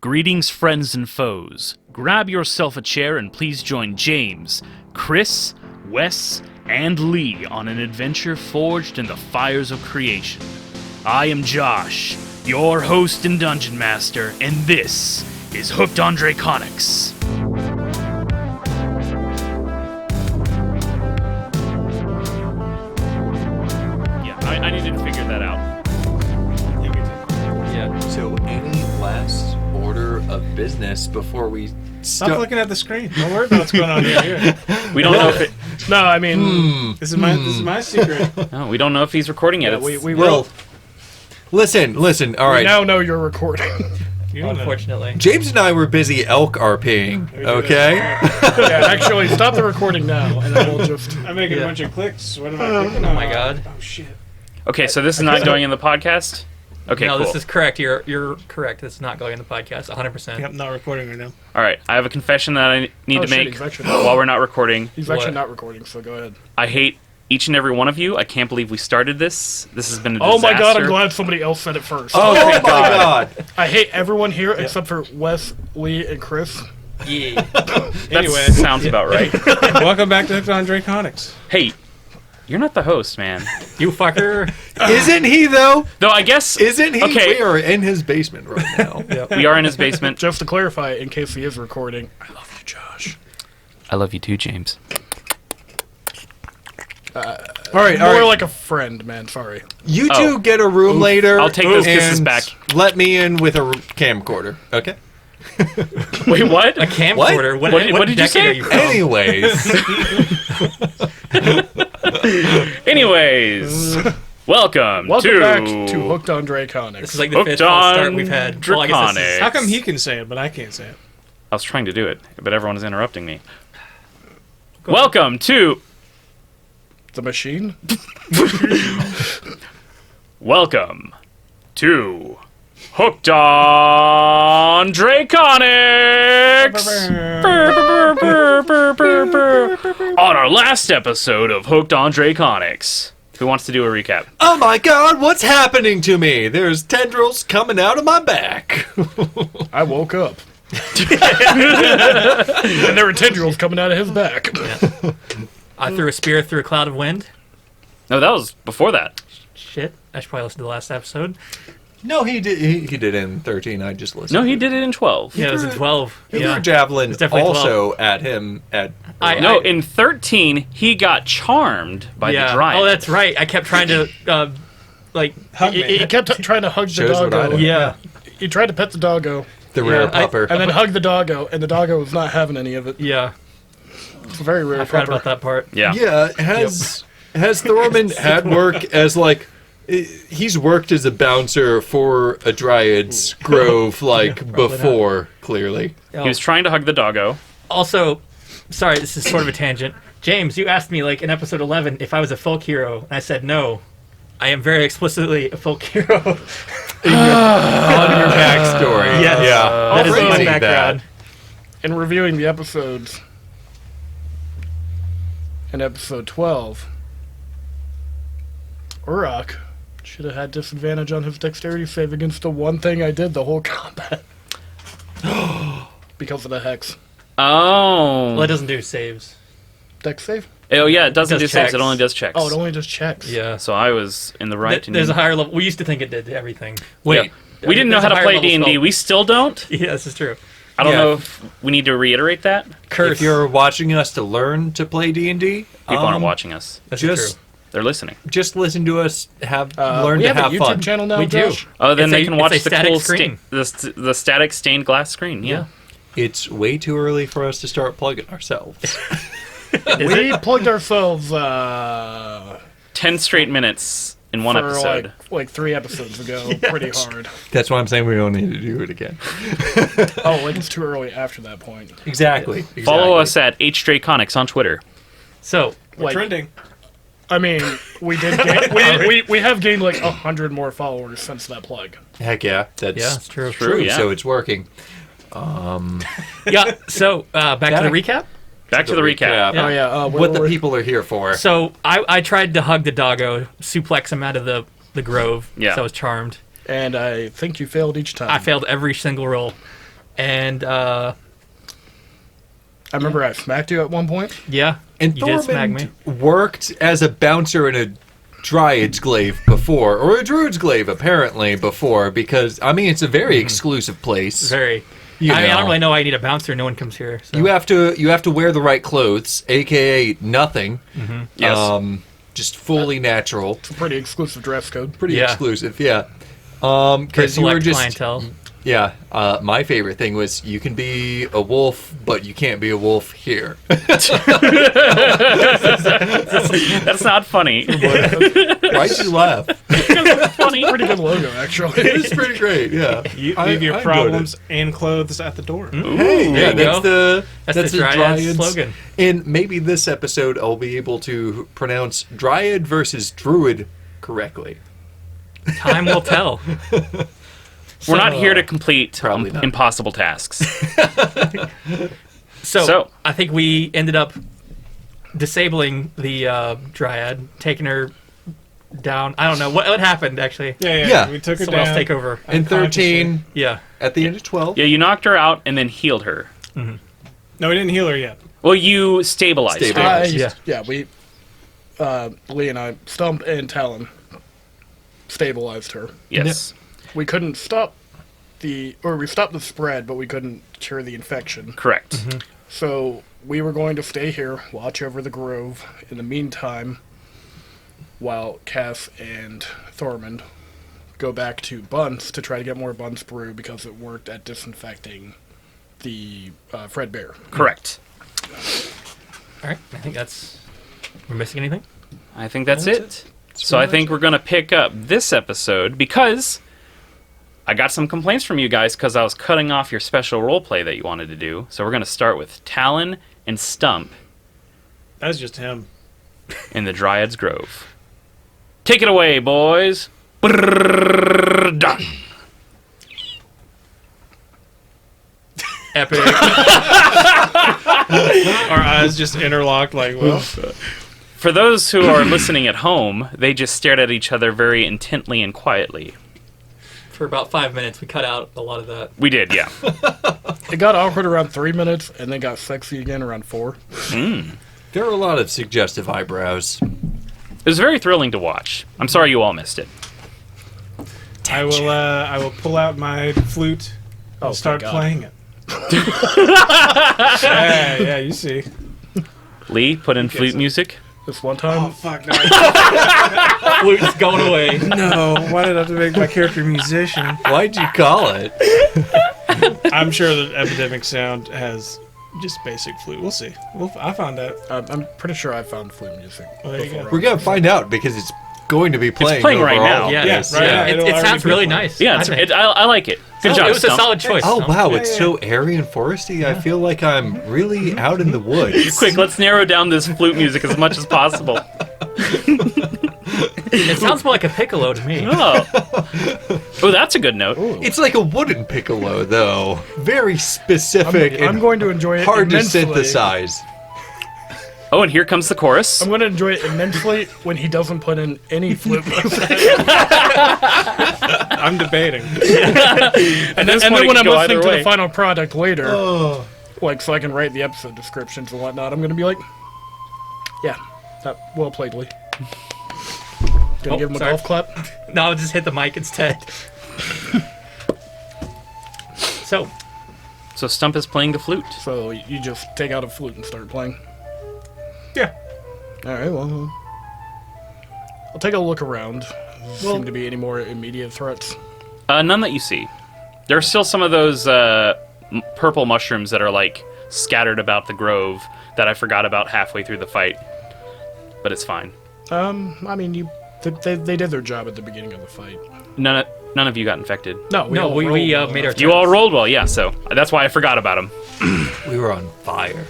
Greetings, friends and foes. Grab yourself a chair and please join James, Chris, Wes, and Lee on an adventure forged in the fires of creation. I am Josh, your host and dungeon master, and this is Hooked on Draconics. Yeah, I needed to figure that out. Yeah, so any last order of business before we Stop looking at the screen. Don't worry about what's going on here. We don't know if it... No, I mean, this is my secret. No, we don't know if he's recording yet. Yeah, we Well, will. listen, all We right. now know you're recording. Unfortunately. James and I were busy elk RPing, okay? Yeah, actually, stop the recording now, and then we'll just... I'm making a bunch of clicks. What am I clicking on? Oh my god. Oh, shit. Okay, so this is not going in the podcast? Okay, No, cool. this is correct. You're correct. This is not going in the podcast. 100%. Yep, not recording right now. All right, I have a confession that I need to shit, make he's actually- while we're not recording. He's actually What? not recording, so go ahead. I hate each and every one of you. I can't believe we started this. This has been a Oh disaster. my god, I'm glad somebody else said it first. Oh my god. I hate everyone here except for Wes, Lee, and Chris. Yeah. That Anyway. sounds about right. Welcome back to Hooked on Draconics. Hey, you're not the host, man. You fucker. Isn't he, though? Though I guess... Isn't he? Okay. We are in his basement right now. We are in his basement. Just to clarify, in case he is recording, I love you, Josh. I love you too, James. All right. More like a friend, man. Sorry. You Oh. two get a room later. I'll take those kisses and back. Let me in with a camcorder, okay? Wait, what? A camcorder. What did you decade say? Are you from? Anyways. Anyways, welcome Welcome to... back to Hooked on Draconics. This is like the Hooked fifth false start on we've had. Draconics. Well, I guess this is- How come he can say it, but I can't say it? I was trying to do it, but everyone is interrupting me. Welcome to... The machine? Welcome to Hooked on Draconics! On our last episode of Hooked on Draconics. Who wants to do a recap? Oh my god, what's happening to me? There's tendrils coming out of my back. I woke up. And there were tendrils coming out of his back. I threw a spear through a cloud of wind. No, that was before that. Shit. I should probably listen to the last episode. No, he did. He did it in 13. I just listened. No, he did it in 12. Yeah, it was in 12. He threw Yeah. a javelin It's definitely also at him. No, in 13, he got charmed by the Dryad. Oh, that's right. I kept trying to, He kept trying to hug the Shows what I doggo. do. yeah. He tried to pet the doggo the rare I- pupper. and then hug the doggo, and the doggo was not having any of it. Yeah. It's a very rare I forgot pupper. about that part. Yeah. Yeah, has Thorman had work as he's worked as a bouncer for a Dryad's Grove before, clearly. He was trying to hug the doggo. Also, sorry, this is sort of a tangent. James, you asked me, in episode 11, if I was a folk hero, and I said no. I am very explicitly a folk hero. On your backstory. Yes. Yeah. That is my Crazy background. In reviewing the episodes, in episode 12, Uruk should have had disadvantage on his dexterity save against the one thing I did the whole combat. Because of the hex. Oh. Well, it doesn't do saves. Dex save? Oh, yeah, it doesn't It do does saves. checks. It only does checks. Oh, it only does checks. Yeah. So I was in the right. There's a higher level. We used to think it did everything. Wait. Yeah. We didn't know There's how a to higher play level D&D. spell. We still don't. Yeah, this is true. I don't Yeah. know if we need to reiterate that. Curse. If you're watching us to learn to play D&D, People aren't watching us. That's just true. They're listening. just listen to us learn We to have have a YouTube fun. channel now, We do. Josh? Oh, then It's they a- can watch it's a the static cool screen. the static stained glass screen. Yeah. It's way too early for us to start plugging ourselves. We plugged ourselves 10 straight minutes in one for episode. like 3 episodes ago, pretty hard. That's why I'm saying we don't need to do it again. Oh, it's too early after that point. Exactly. Follow us at HDraconics on Twitter. So, Like, Trending. I mean, we did gain, we have gained like 100 more followers since that plug. Heck yeah. That's yeah, it's true. True, yeah. So it's working. Yeah, so back to the recap. Back to the recap. Yeah. Oh yeah, What the people are here for. So I tried to hug the doggo, suplex him out of the grove. Yeah. So I was charmed. And I think you failed each time. I failed every single roll. And I remember I smacked you at one point. yeah, And you did smack me. Thormund worked as a bouncer in a Dryad's glaive before, or a Druid's glaive apparently before, because I mean it's a very exclusive place. Very. You I know. don't really know why I need a bouncer. No one comes here. So. You have to wear the right clothes, aka nothing. Yes. Just fully natural. It's a pretty exclusive dress code. Pretty Yeah. exclusive, yeah. Very Because you were select just clientele. yeah. My favorite thing was you can be a wolf, but you can't be a wolf here. That's not funny. Why'd you laugh? Funny. Pretty good logo, actually. It's pretty great, yeah. You I- leave your I enjoyed problems and clothes at the door. Hey, There yeah, you that's go. the That's the Dryad slogan. And maybe this episode I'll be able to pronounce Dryad versus Druid correctly. Time will tell. We're not here to complete Probably not. impossible tasks. So I think we ended up disabling the Dryad, taking her down. I don't know what happened actually. Yeah. We took her Someone down. else take over. And 13 Yeah. at the end of 12. Yeah, you knocked her out and then healed her. No, we didn't heal her yet. Well, you stabilized her. Stabilized. Yeah. We, Lee and I stumped and Talon stabilized her. Yes. We couldn't stop we stopped the spread, but we couldn't cure the infection. Correct. So we were going to stay here, watch over the grove. In the meantime, while Cass and Thormund go back to Bunce to try to get more Bunce brew because it worked at disinfecting the Fred Bear. Correct. All right. I think that's. We're missing anything? I think that's it. So I think we're going to pick up this episode because I got some complaints from you guys because I was cutting off your special role play that you wanted to do. So we're going to start with Talon and Stump That's just him. in the Dryad's Grove. Take it away, boys. Brrrr, done. Epic. Our eyes just interlocked like, well, For those who are listening at home, they just stared at each other very intently and quietly. For about 5 minutes, we got out a lot of that. We did, yeah. It got awkward around 3 minutes, and then got sexy again around 4. There were a lot of suggestive eyebrows. It was very thrilling to watch. I'm sorry you all missed it. I will pull out my flute. I'll start thank God. playing it. yeah, you see. Lee, put in flute music. This one time, Fuck no. Flute's going away. No, why did I have to make my character a musician? Why'd you call it? I'm sure that Epidemic Sound has just basic flute. We'll see. I found out. I'm pretty sure I found flute music. Well, there you before go. We're going to find out because it's going to be playing playing right overall. now. Yeah, Yeah, it is. right, Yeah. it'll It already sounds be really playing. nice. Yeah, I think. I like it. Good job, It was a Stump. solid choice. Oh Stump. wow, it's so airy and foresty. I feel like I'm really out in the woods. Quick, let's narrow down this flute music as much as possible. It sounds more like a piccolo to me. Oh, that's a good note. It's like a wooden piccolo, though. Very specific I'm and going to enjoy it hard to immensely. synthesize. Oh, and here comes the chorus. I'm going to enjoy it immensely when he doesn't put in any flute music. I'm debating. and then point, it when could I'm go listening either to way. the final product later, like so I can write the episode descriptions and whatnot, I'm going to be like, yeah, that well played, Lee. Gonna give him a sorry. golf clap. No, I'll just hit the mic instead. So, So Stump is playing the flute. So you just take out a flute and start playing. Yeah. All right, well, I'll take a look around. Seem to be any more immediate threats? None that you see. There are still some of those purple mushrooms that are like scattered about the grove that I forgot about halfway through the fight. But it's fine. I mean, they did their job at the beginning of the fight. None of you got infected. No, no, all we rolled well made our enough. You all rolled well, yeah. So that's why I forgot about them. We were on fire.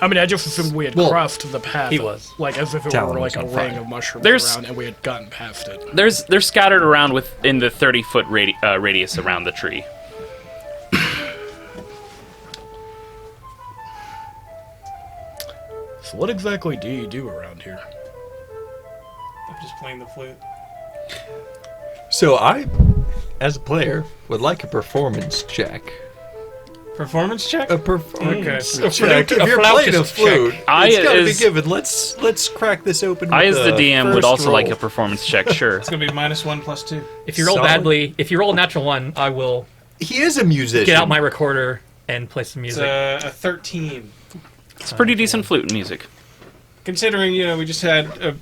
I mean, I just assumed we had Well, crossed the path. he was. Like, as if it Talon were like was a on ring fire. of mushrooms There's- around, and we had gotten past it. They're scattered around within the 30-foot radius around the tree. So what exactly do you do around here? I'm just playing the flute. So I, as a player, would like a performance check. Performance check? A performance Okay. check. A If you're flute playing a check. flute, I it's gotta be is- given. Let's crack this open. I, with as the DM, would first also like a roll. performance check, sure. It's gonna be -1 + 2. If you roll Solid. badly, if you roll a natural 1, I will He is a musician. get out my recorder and play some It's music. a 13. It's pretty decent flute music. Considering, we just had a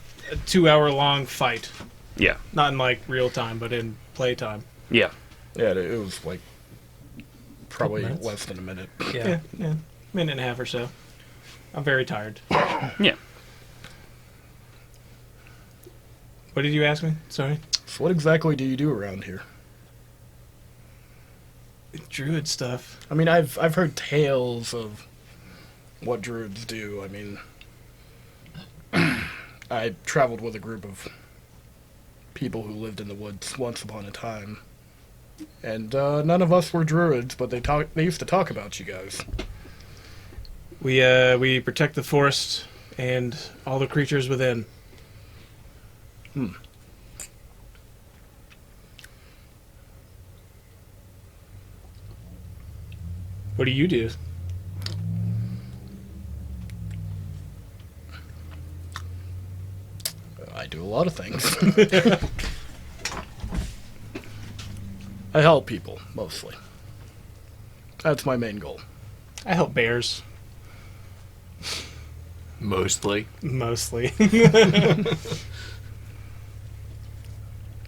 2-hour-long fight. Yeah. Not in, like, real time, but in playtime. Yeah. Yeah, it was like probably minutes? less than a minute. Yeah. Yeah. Minute and a half or so. I'm very tired. Yeah. What did you ask me? Sorry. So what exactly do you do around here? Druid stuff. I mean, I've heard tales of what druids do. I mean, I traveled with a group of people who lived in the woods once upon a time, and none of us were druids, but they used to talk about you guys. We protect the forest and all the creatures within. What do you do? I do a lot of things. I help people, mostly. That's my main goal. I help bears. Mostly. Mostly.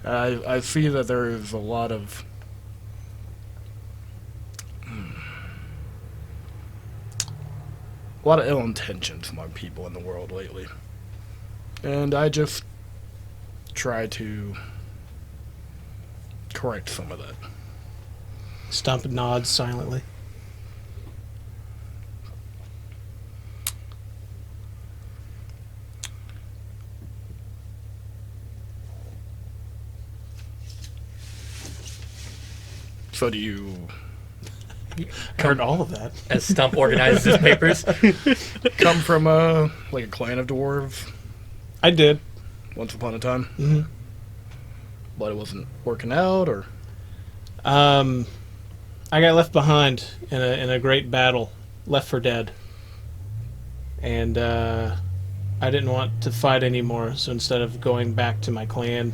I see that there is a lot of ill intentions among people in the world lately, and I just try to correct some of that. Stump nods silently. So do you Heard all of that. As Stump organizes his papers. come from like a clan of dwarves I did. once upon a time? Mm-hmm. But it wasn't working out, or I got left behind in a great battle, left for dead, and I didn't want to fight anymore. So instead of going back to my clan,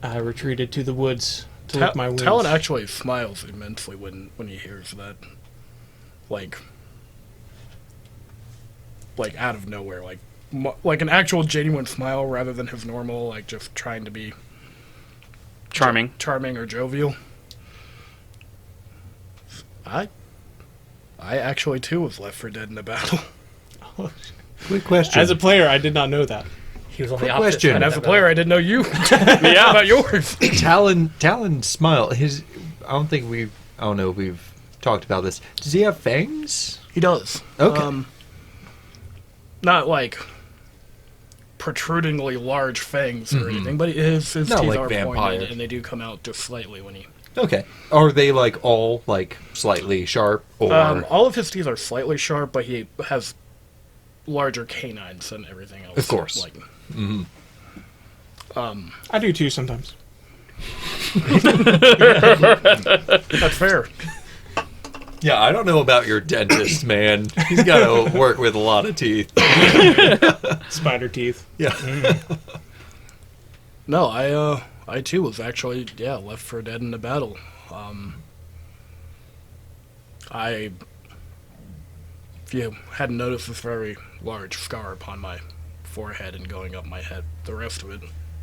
I retreated to the woods to lick my wounds. Talon actually smiles immensely when he hears that, like out of nowhere, like an actual genuine smile rather than his normal, like just trying to be Charming. charming or jovial. I actually too was left for dead in a battle. Quick question. As a player, I did not know that. He was on Quick the opposite question. side And of as a that player, I didn't know you. Yeah. about yours. Talon smile. I don't know if we've talked about this. Does he have fangs? He does. Okay. Not like protrudingly large fangs or anything, but his Not teeth like are vampire. pointed, and they do come out just slightly when he. Okay. Are they like all like slightly sharp or All of his teeth are slightly sharp, but he has larger canines than everything else. Of course. Like, I do too sometimes. that's fair. Yeah, I don't know about your dentist, man. He's got to work with a lot of teeth. Spider teeth. Yeah. No, I too was actually left for dead in the battle. If you hadn't noticed, this very large scar upon my forehead and going up my head, the rest of it,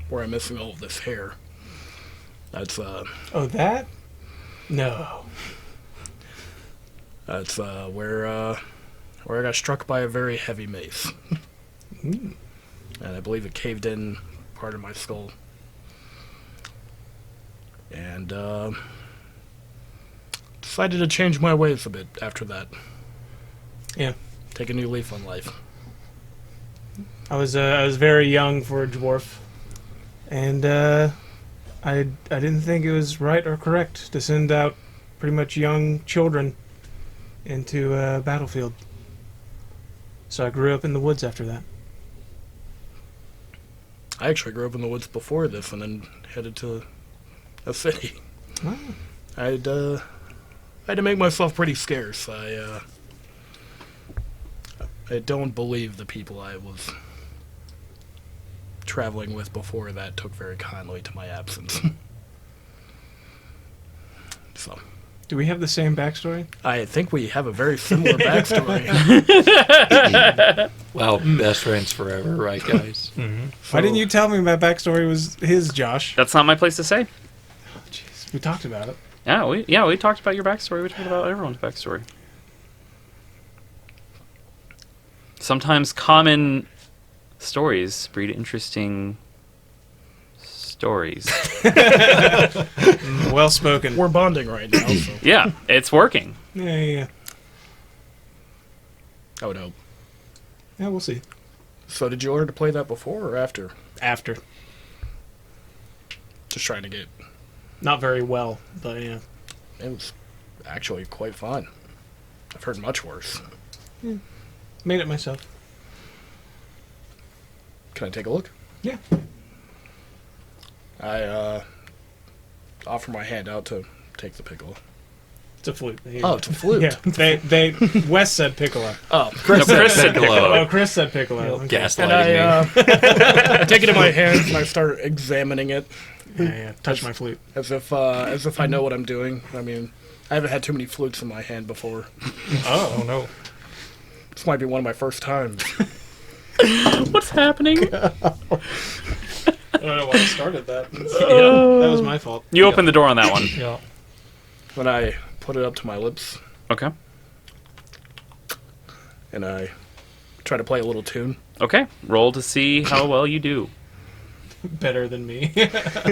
where I'm missing all of this hair. That's Oh, that? No. That's where I got struck by a very heavy mace, and I believe it caved in part of my skull. And decided to change my ways a bit after that. Yeah. Take a new leaf on life. I was very young for a dwarf, and I didn't think it was right or correct to send out pretty much young children into a battlefield. So I grew up in the woods after that. I actually grew up in the woods before this, and then headed to a city. Oh. I'd had to make myself pretty scarce. I don't believe the people I was traveling with before that took very kindly to my absence. So, Do we have the same backstory? I think we have a very similar backstory. Well, best friends forever, right, guys? Why didn't you tell me my backstory was his, Josh? That's not my place to say. Jeez, we talked about it. Yeah, we talked about your backstory. We talked about everyone's backstory. Sometimes common stories breed interesting stories. Well spoken. We're bonding right now, so Yeah, it's working. Yeah. I would hope. Yeah, we'll see. So did you learn to play that before or after? After. Just trying to get... Not very well, but yeah. It was actually quite fun. I've heard much worse. Made it myself. Can I take a look? Yeah. I offer my hand out to take the piccolo. It's a flute. Oh, it's a flute. Yeah. Wes said piccolo. Oh, Chris said piccolo. Oh, Chris said piccolo. Okay. and Gaslighting me. I take it in my hands and I start examining it Yeah. Touch my flute. as if I know what I'm doing. I mean, I haven't had too many flutes in my hand before. Oh no. This might be one of my first times. What's happening? I don't know why I started that. That was my fault. You opened the door on that one. Yeah. When I put it up to my lips Okay. and I try to play a little tune. Okay. Roll to see how well you do. Better than me.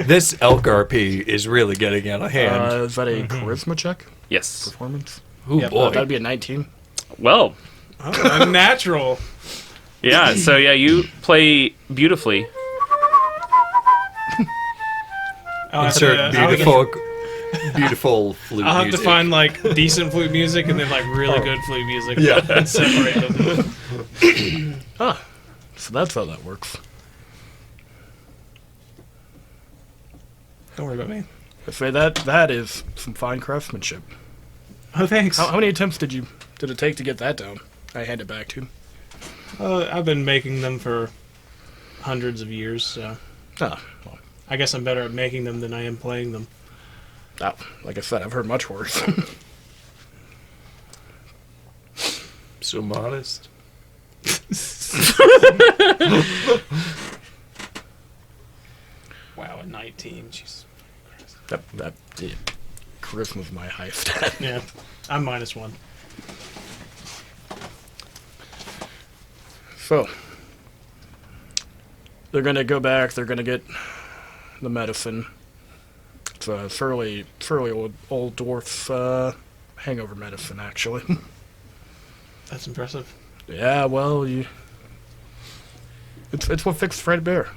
This elk RP is really getting out of hand. Is that a charisma check? Yes. Performance? Ooh, Yep. boy. That'd be a 19. Well, Oh, unnatural. yeah. So yeah, you play beautifully. Insert beautiful flute I'll have music. to find like decent flute music and then like really good flute music. Yeah. And separate them. So that's how that works. Don't worry about me. I say that is some fine craftsmanship. Oh, thanks. How many attempts did it take to get that down? I hand it back to. I've been making them for hundreds of years, so Ah, well, I guess I'm better at making them than I am playing them. like I said, I've heard much worse. So modest. Wow, a 19. Jeez. Yeah. Charisma's my highest stat. Yeah, I'm -1. So they're gonna go back. They're gonna get the medicine. It's a fairly old dwarf's hangover medicine, actually. That's impressive. Yeah, well, it's what fixed Fred Bear,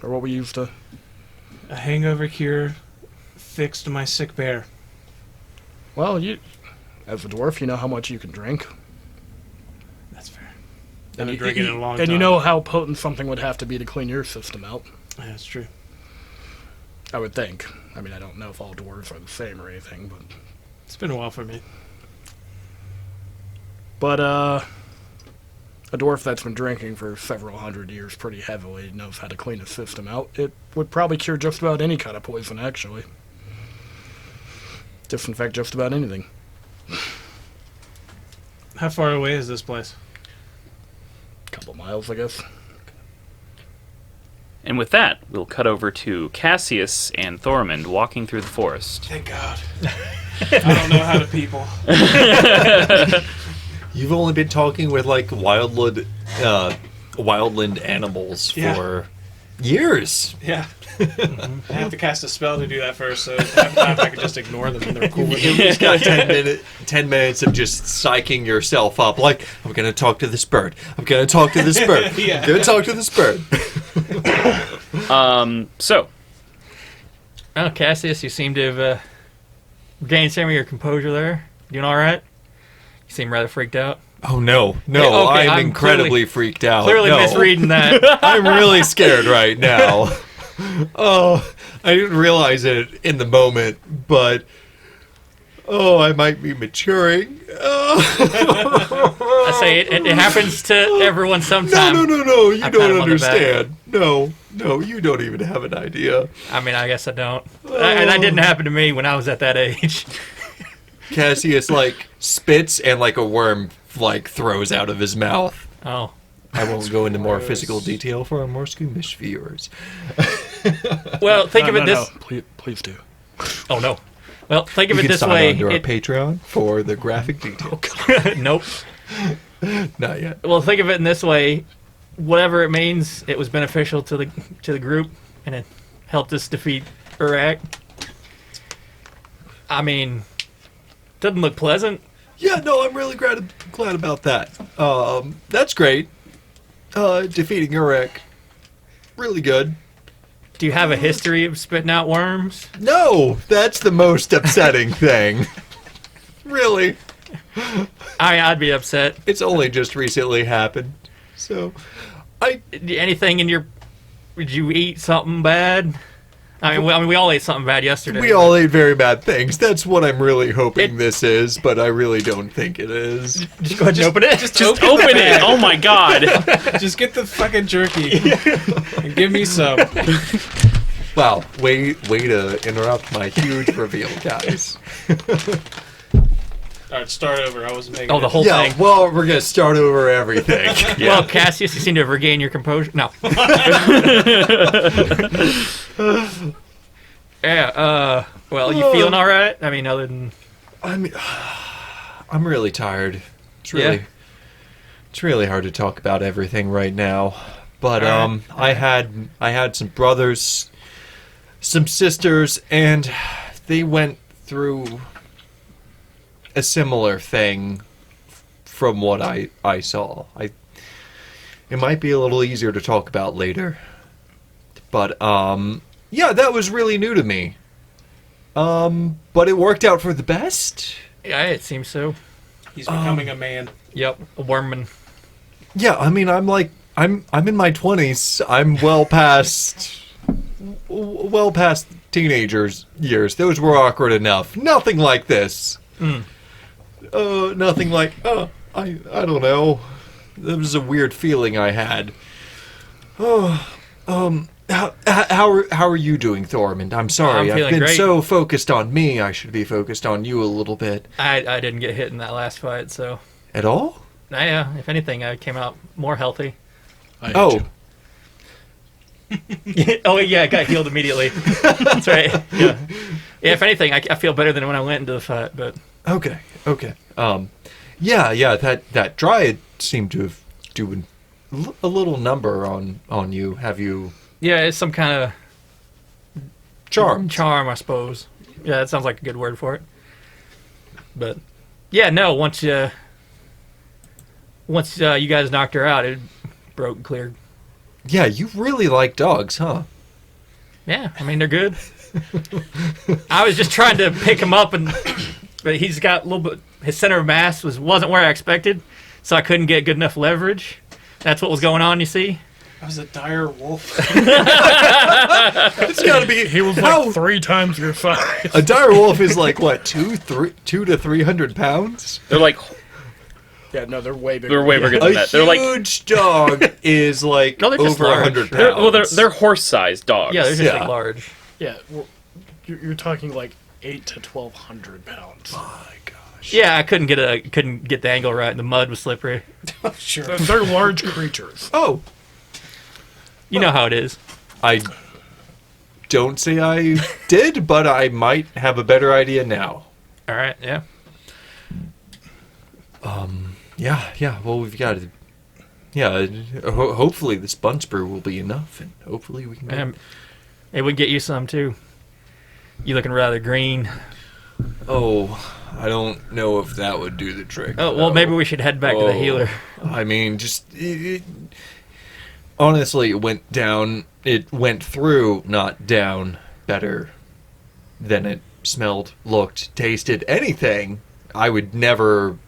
or what we used to. A hangover cure fixed my sick bear. Well, as a dwarf, you know how much you can drink. That's fair. I've been drinking it a long time. And you know how potent something would have to be to clean your system out. Yeah, that's true. I would think. I mean, I don't know if all dwarves are the same or anything, It's been a while for me. but a dwarf that's been drinking for several hundred years pretty heavily knows how to clean his system out. It would probably cure just about any kind of poison, actually. Disinfect just about anything. How far away is this place? Couple miles, I guess. And with that, we'll cut over to Cassius and Thormund walking through the forest. Thank God. I don't know how to people. You've only been talking with like wildland animals Yeah. for years. Yeah. I have to cast a spell to do that first, so half the time I can just ignore them and they're cool with You've it. just got 10 minutes of just psyching yourself up. Like, I'm going to talk to this bird. I'm going to talk to this bird. Yeah. I'm going to talk to this bird. So, Oh, Cassius, you seem to have gained some of your composure there. Doing all right? You seem rather freaked out. Oh, no. No, Yeah, okay, I'm I'm incredibly freaked out. Clearly No. misreading that. I'm really scared right now. Oh, I didn't realize it in the moment, but Oh, I might be maturing. I say it happens to everyone sometime. No. You I pat don't him on the back. understand. No, you don't even have an idea. I mean, I guess I don't. And that didn't happen to me when I was at that age. Cassius, like, spits and, like, a worm, like, throws out of his mouth. Oh. I won't go into more physical detail for our more squeamish viewers. Well, think of it this... Please do. Oh, no. Well, think of You it can this sign way. on to our Patreon for the graphic details. Nope. Not yet. Well, think of it in this way. Whatever it means, it was beneficial to the group, and it helped us defeat Iraq. I mean, doesn't look pleasant. Yeah, no, I'm really glad about that. That's great. Defeating Urek. Really good. Do you have a history of spitting out worms? No, that's the most upsetting thing. Really. I mean, I'd be upset. It's only just recently happened. So, Anything in your... Did you eat something bad? I mean, we all ate something bad yesterday. we all ate very bad things. That's what I'm really hoping this is, but I really don't think it is. Just go ahead and open it. Just open it. Oh my god. Just get the fucking jerky and give me some. Wow, way to interrupt my huge reveal, guys. All right, start over. I wasn't making Oh, the whole Yeah, thing. well, we're gonna start over everything. Well, Cassius, you seem to have regained your composure. No. Yeah, well, you feeling all right? I mean, other than... I'm really tired. It's really hard to talk about everything right now. But I had some brothers, some sisters, and they went through a similar thing from what I saw. It might be a little easier to talk about later. But yeah, that was really new to me. But it worked out for the best. Yeah, it seems so. He's becoming a man. Yep, a wormman. Yeah, I mean, I'm in my 20s. I'm well past teenagers years. Those were awkward enough. Nothing like this. Nothing like I don't know. That was a weird feeling I had. How are you doing, Thormund? I'm sorry. I'm I've feeling been great. so focused on me. I should be focused on you a little bit. I didn't get hit in that last fight, so... At all? Yeah, if anything, I came out more healthy. Oh. Oh, yeah, I got healed immediately. That's right. Yeah, if anything, I feel better than when I went into the fight, but... Okay. Yeah, that dryad seemed to have doing a little number on you. Have you... Yeah, it's some kind of... Charm, I suppose. Yeah, that sounds like a good word for it. But, yeah, no, once you guys knocked her out, it broke and cleared. Yeah, you really like dogs, huh? Yeah, I mean, they're good. I was just trying to pick him up, but he's got a little bit... His center of mass wasn't where I expected, so I couldn't get good enough leverage. That's what was going on, you see? I was a dire wolf. It's gotta be... He was like 3 times your size. A dire wolf is like, what, 2 to 300 pounds? They're like Yeah, no, they're way bigger. they're way bigger A than that. They're like huge dog is like No, they're just over large. 100 pounds. they're horse-sized dogs. Yeah, they're just Yeah. like large. Yeah, you're talking like 8 to 1,200 pounds. My gosh. Yeah, I couldn't get the angle right, and the mud was slippery. Sure. They're large creatures. Oh, You know how it is. I don't say I did, but I might have a better idea now. All right, yeah. Yeah. Well, we've got to. Yeah. Hopefully, this bunch brew will be enough, and hopefully we can. It would get you some too. You looking rather green. Oh, I don't know if that would do the trick. Oh well, though. maybe we should head back to the healer. I mean, just honestly, it went down. It went through, not down. Better than it smelled, looked, tasted, anything. I would never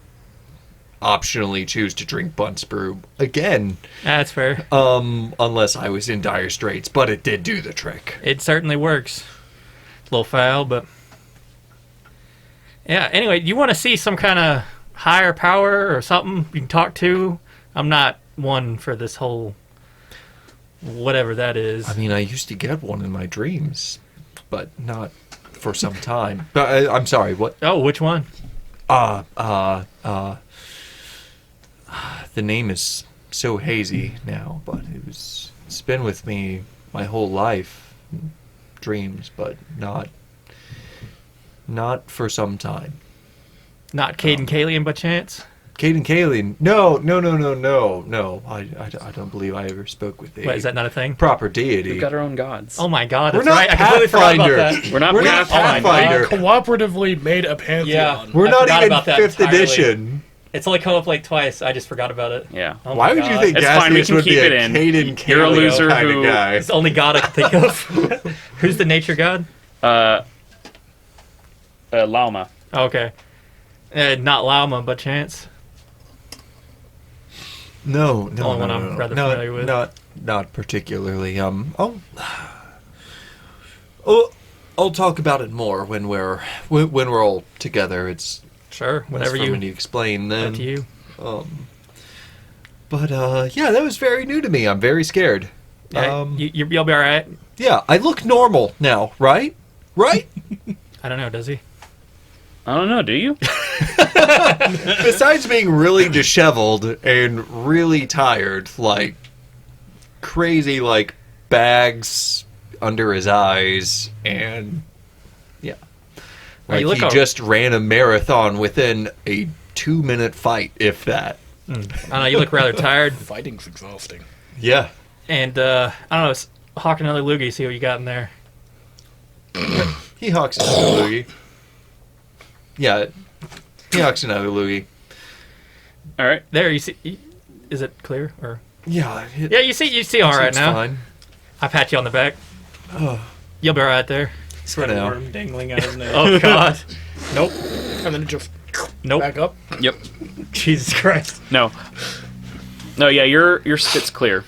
optionally choose to drink Bunce Brew again, That's fair. unless I was in dire straits. But it did do the trick. It certainly works. A little foul, but Yeah, anyway, you want to see some kind of higher power or something you can talk to? I'm not one for this whole whatever that is. I mean, I used to get one in my dreams, but not for some time. But I'm sorry, what? Oh, which one? The name is so hazy now, but it's been with me my whole life. Dreams, but not for some time. Not Caden Kalian by chance? Caden Kalian. No. I don't believe I ever spoke with a Wait, is that not a thing? proper deity. We've got our own gods. Oh my god, We're that's not right. I completely forgot about Pathfinder. that. We're not We're not Pathfinder. Cooperatively made a pantheon. Yeah. We're I not forgot even about that 5th entirely. edition. It's only come up like twice. I just forgot about it. Yeah. Oh Why my would you God. think It's fine, we Gaseous can would keep be a it in. Caden You're a Kaleo loser kind who- of guy? It's the only god I can think of. Who's the nature god? Lauma. Oh, okay. Not Lauma, by chance. No, only one I'm rather familiar with. Not particularly. I'll talk about it more when we're all together. It's Sure, whatever for you. me to explain then. Up to you. But yeah, that was very new to me. I'm very scared. Yeah, you'll be all right. Yeah, I look normal now, right? Right? I don't know, does he? I don't know, do you? Besides being really disheveled and really tired, like crazy, like bags under his eyes, and yeah, Well, you like look he just ran a marathon within a 2-minute fight, if that. I don't know, you look rather tired. Fighting's exhausting. Yeah. And, I don't know, hawk another loogie, see what you got in there. He hawks another loogie. Yeah, he hawks another loogie. All right. There, you see. Is it clear? Or Yeah. yeah, you see all right seems now. Fine. I pat you on the back. You'll be all right there. He's got a now. worm dangling out his nose. Oh, God. Nope. And then it just Nope. back up. Yep. Jesus Christ. No. No, yeah, your spit's clear.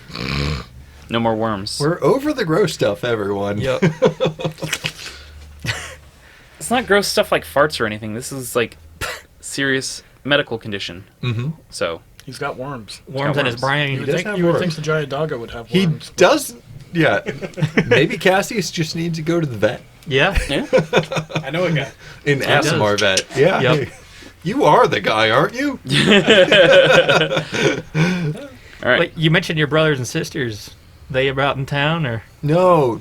No more worms. We're over the gross stuff, everyone. Yep. It's not gross stuff like farts or anything. This is like serious medical condition. Mm-hmm. So He's got worms. Worms in his worms. brain. You would does think, have you would worms. think the giant doggo would have He worms. does. Yeah. Maybe Cassius just needs to go to the vet. Yeah. yeah. I know a guy. In does. Asimar vet. Yeah. Yep. You are the guy, aren't you? All right. Wait, you mentioned your brothers and sisters. They about in town, or? No.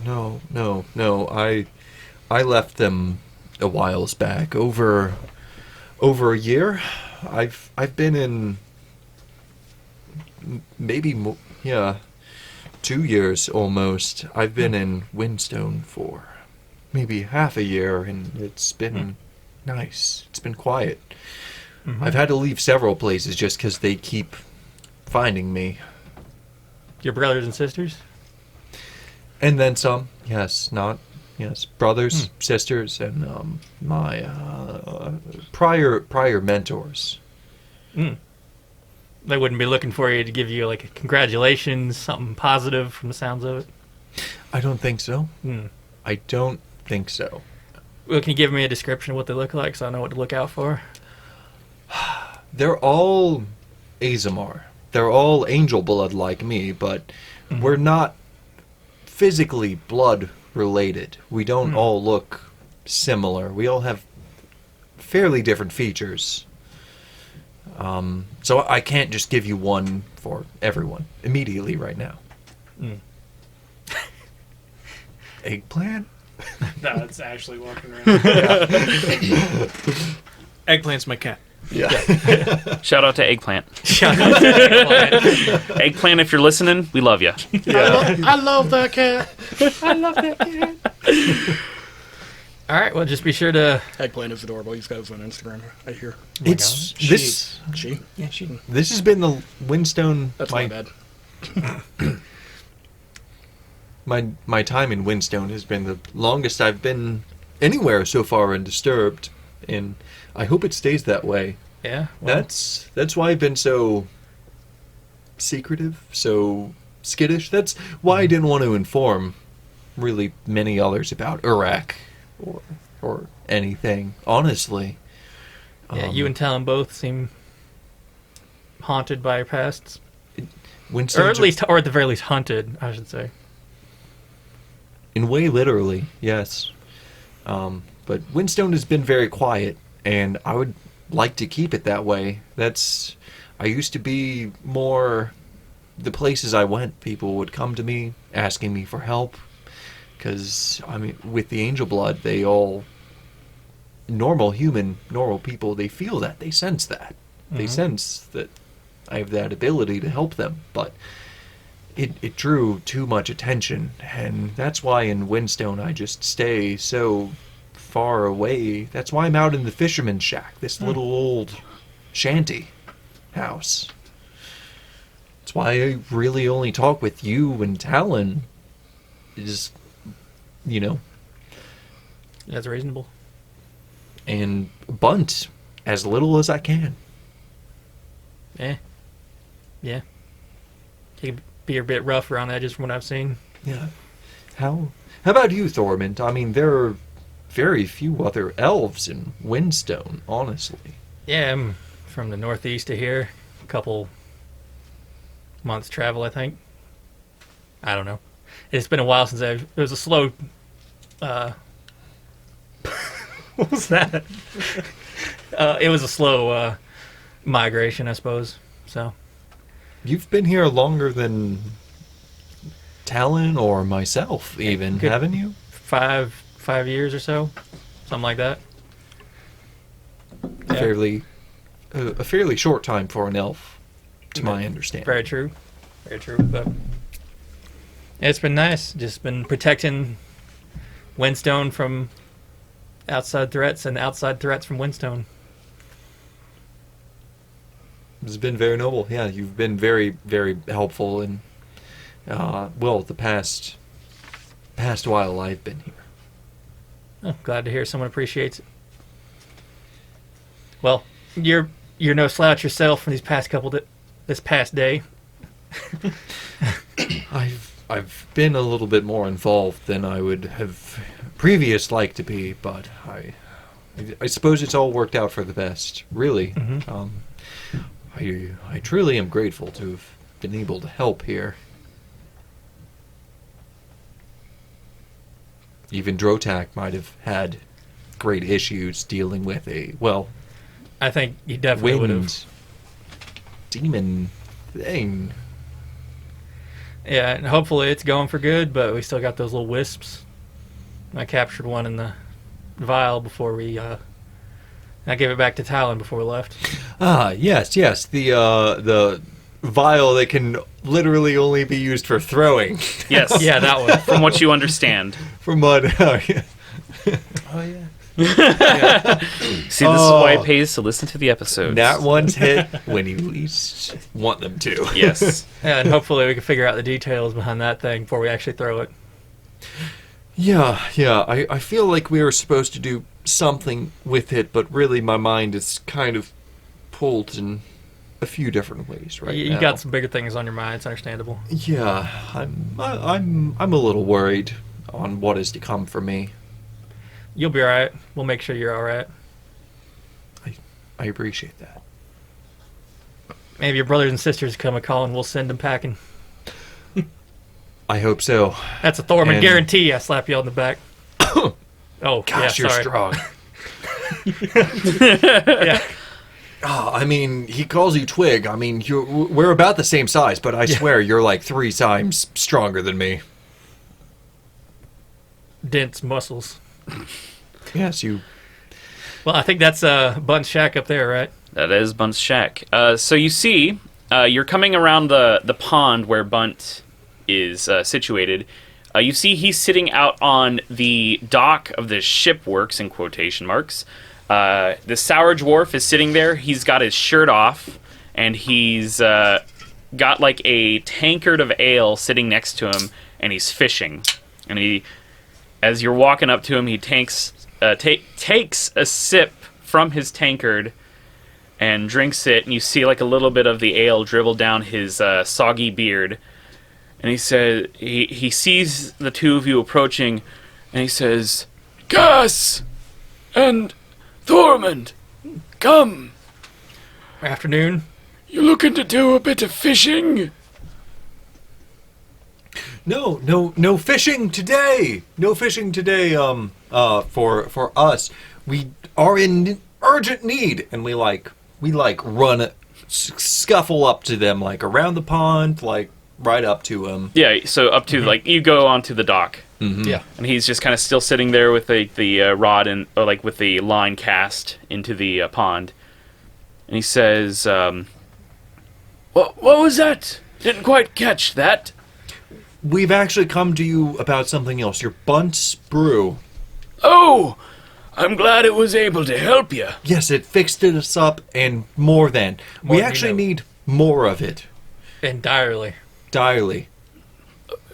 I left them a whiles back. Over a year. I've been in maybe 2 years almost. I've been in Windstone for maybe half a year, and it's been nice. It's been quiet. Mm-hmm. I've had to leave several places just because they keep finding me. Your brothers and sisters? And then some. Yes, brothers, sisters, and my prior mentors. Mm. They wouldn't be looking for you to give you like a congratulations, something positive from the sounds of it. I don't think so. Hmm. I don't think so. Well, can you give me a description of what they look like so I know what to look out for? They're all Azamar. They're all angel blood like me, but we're not physically blood related. We don't all look similar. We all have fairly different features. So I can't just give you one for everyone immediately right now. Eggplant? No, it's Ashley walking around. Eggplant's my cat. Yeah. Shout out to Eggplant. Shout out to Eggplant. Eggplant, if you're listening, we love you. I love that cat. All right, well, just be sure to... Eggplant is adorable. He's got his own Instagram. I hear. It's this. She? Yeah, she. This has been the Windstone. That's my bad. My time in Windstone has been the longest I've been anywhere so far undisturbed, and I hope it stays that way. Yeah, well, That's why I've been so secretive, so skittish. That's why I didn't want to inform really many others about Iraq or anything. Honestly, Yeah, you and Talon both seem haunted by your pasts. Or at least, or at the very least, hunted, I should say. In way literally, yes. But Windstone has been very quiet, and I would like to keep it that way. I used to be more... The places I went, people would come to me, asking me for help. Because, I mean, with the angel blood, they all... Normal people, they feel that. They sense that. Mm-hmm. They sense that I have that ability to help them. But it drew too much attention. And that's why in Windstone I just stay so far away. That's why I'm out in the fisherman's shack. This little old shanty house. That's why I really only talk with you and Talon. Is, That's reasonable. And bunt as little as I can. Yeah. It can be a bit rough around the edges from what I've seen. Yeah. How about you, Thormund? I mean, there are very few other elves in Windstone, honestly. Yeah, I'm from the northeast of here. A couple months travel, I think. I don't know. It's been a while since it was a slow... what was that? It was a slow migration, I suppose. So... You've been here longer than Talon or myself, even, haven't you? 5 years or so, something like that. Yeah. A fairly short time for an elf, to my understanding. Very true, but it's been nice. Just been protecting Windstone from outside threats and outside threats from Windstone. It's been very noble. Yeah, you've been very, very helpful in, the past while I've been here. Oh, glad to hear someone appreciates it. Well, you're no slouch yourself from this past day. I've been a little bit more involved than I would have previously liked to be, but I suppose it's all worked out for the best. Really. Mm-hmm. I truly am grateful to have been able to help here. Even Drotak might have had great issues dealing with I think he definitely would have. Demon thing. Yeah, and hopefully it's going for good, but we still got those little wisps. I captured one in the vial before we... I gave it back to Talon before we left. Ah, yes. The vial that can literally only be used for throwing. Yes. Yeah, that one. From what you understand. From what... Oh, yeah. See, this is why it pays to listen to the episodes. That one's hit when you least want them to. Yes. Yeah, and hopefully we can figure out the details behind that thing before we actually throw it. Yeah. I feel like we were supposed to do something with it, but really my mind is kind of pulled in a few different ways right now. You got some bigger things on your mind. It's understandable. Yeah, I'm a little worried on what is to come for me. You'll be all right. We'll make sure you're all right. I appreciate that. Maybe your brothers and sisters come a call and we'll send them packing. I hope so. That's a Thorman guarantee. I slap you on the back. Oh, gosh, yeah, you're strong. Yeah. Oh, I mean, he calls you Twig. I mean, we're about the same size, but I swear you're like 3 times stronger than me. Dense muscles. Yes, you... Well, I think that's Bunt's shack up there, right? That is Bunt's shack. So you see, you're coming around the pond where Bunt is situated. You see he's sitting out on the dock of the ship works, in quotation marks. The sour dwarf is sitting there. He's got his shirt off, and he's got like a tankard of ale sitting next to him, and he's fishing. And as you're walking up to him, he takes a sip from his tankard and drinks it, and you see like a little bit of the ale dribble down his soggy beard. And he said he sees the two of you approaching, and he says, "Gus and Thormund, Come. Afternoon. You looking to do a bit of fishing? No fishing today. No fishing today. For us, we are in urgent need, and we run, scuffle up to them, like around the pond, like right up to them. Yeah, so up to, like, you go onto the dock. Mm-hmm. Yeah. And he's just kind of still sitting there with the rod and, or like with the line cast into the pond. And he says, what was that? Didn't quite catch that. We've actually come to you about something else. Your Bunce brew. Oh, I'm glad it was able to help you. Yes, it fixed us up, and more than. More We than actually you know. need more of it. And direly. Direly.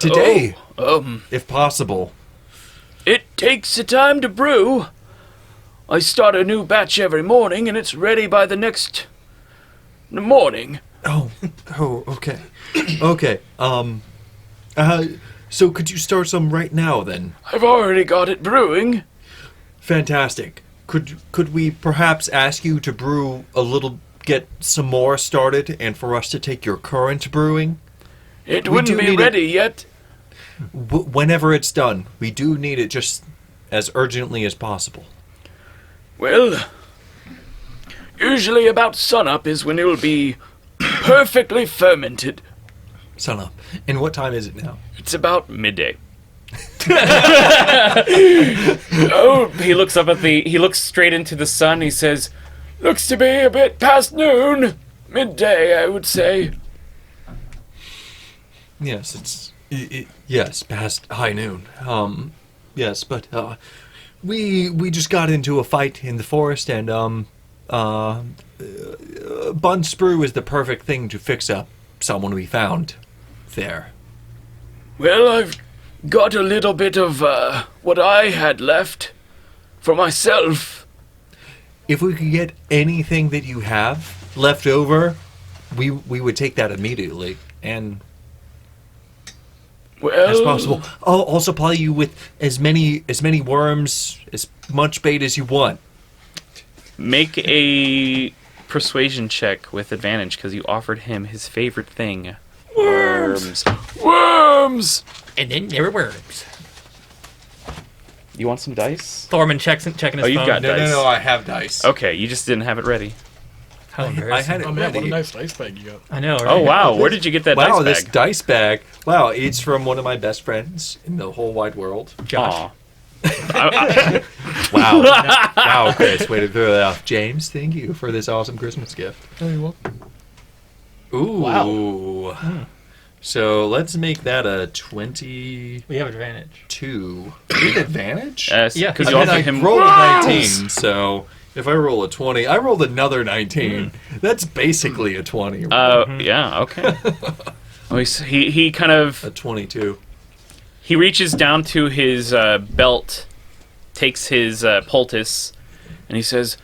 Today, Oh, if possible. it takes a time to brew. I start a new batch every morning, and it's ready by the next morning. Oh, okay. Okay, so could you start some right now, then? I've already got it brewing. Fantastic. Could we perhaps ask you to brew a little, get some more started, and for us to take your current brewing? It We do wouldn't be need it. ready yet. Whenever it's done. We do need it just as urgently as possible. Well, usually about sunup is when it will be perfectly fermented. Sun up. And what time is it now? It's about midday. Oh, he looks up at he looks straight into the sun. He says, looks to be a bit past noon. Midday, I would say. Yes, yes, past high noon. Yes, but we just got into a fight in the forest, and Bun Sprue is the perfect thing to fix up someone we found there. Well, I've got a little bit of what I had left for myself. If we could get anything that you have left over, we would take that immediately, and Well, as possible. I'll supply you with as many worms, as much bait as you want. make a persuasion check with advantage because you offered him his favorite thing. Worms. Worms! And then there were worms. You want some dice? Thorman checking his Oh, you've phone. got dice. I have dice. Okay, you just didn't have it ready. How I embarrassing. had it Oh man, what a ready. nice dice bag you got. I know, right? Oh, wow. Where did you get that Wow, dice this bag? dice bag. Wow, it's from one of my best friends in the whole wide world. Josh. Aw. Wow. Wow, Chris, way to throw that off. James, thank you for this awesome Christmas gift. Oh, you're welcome. Ooh. Wow. So let's make that a 22. We have advantage. With advantage? Yes, Yeah, because I you mean, offered I him rolled a worms! 19, so if I roll a 20, I rolled another 19. That's basically a 20. Yeah, okay. Oh, he kind of... A 22. He reaches down to his belt, takes his poultice, and he says,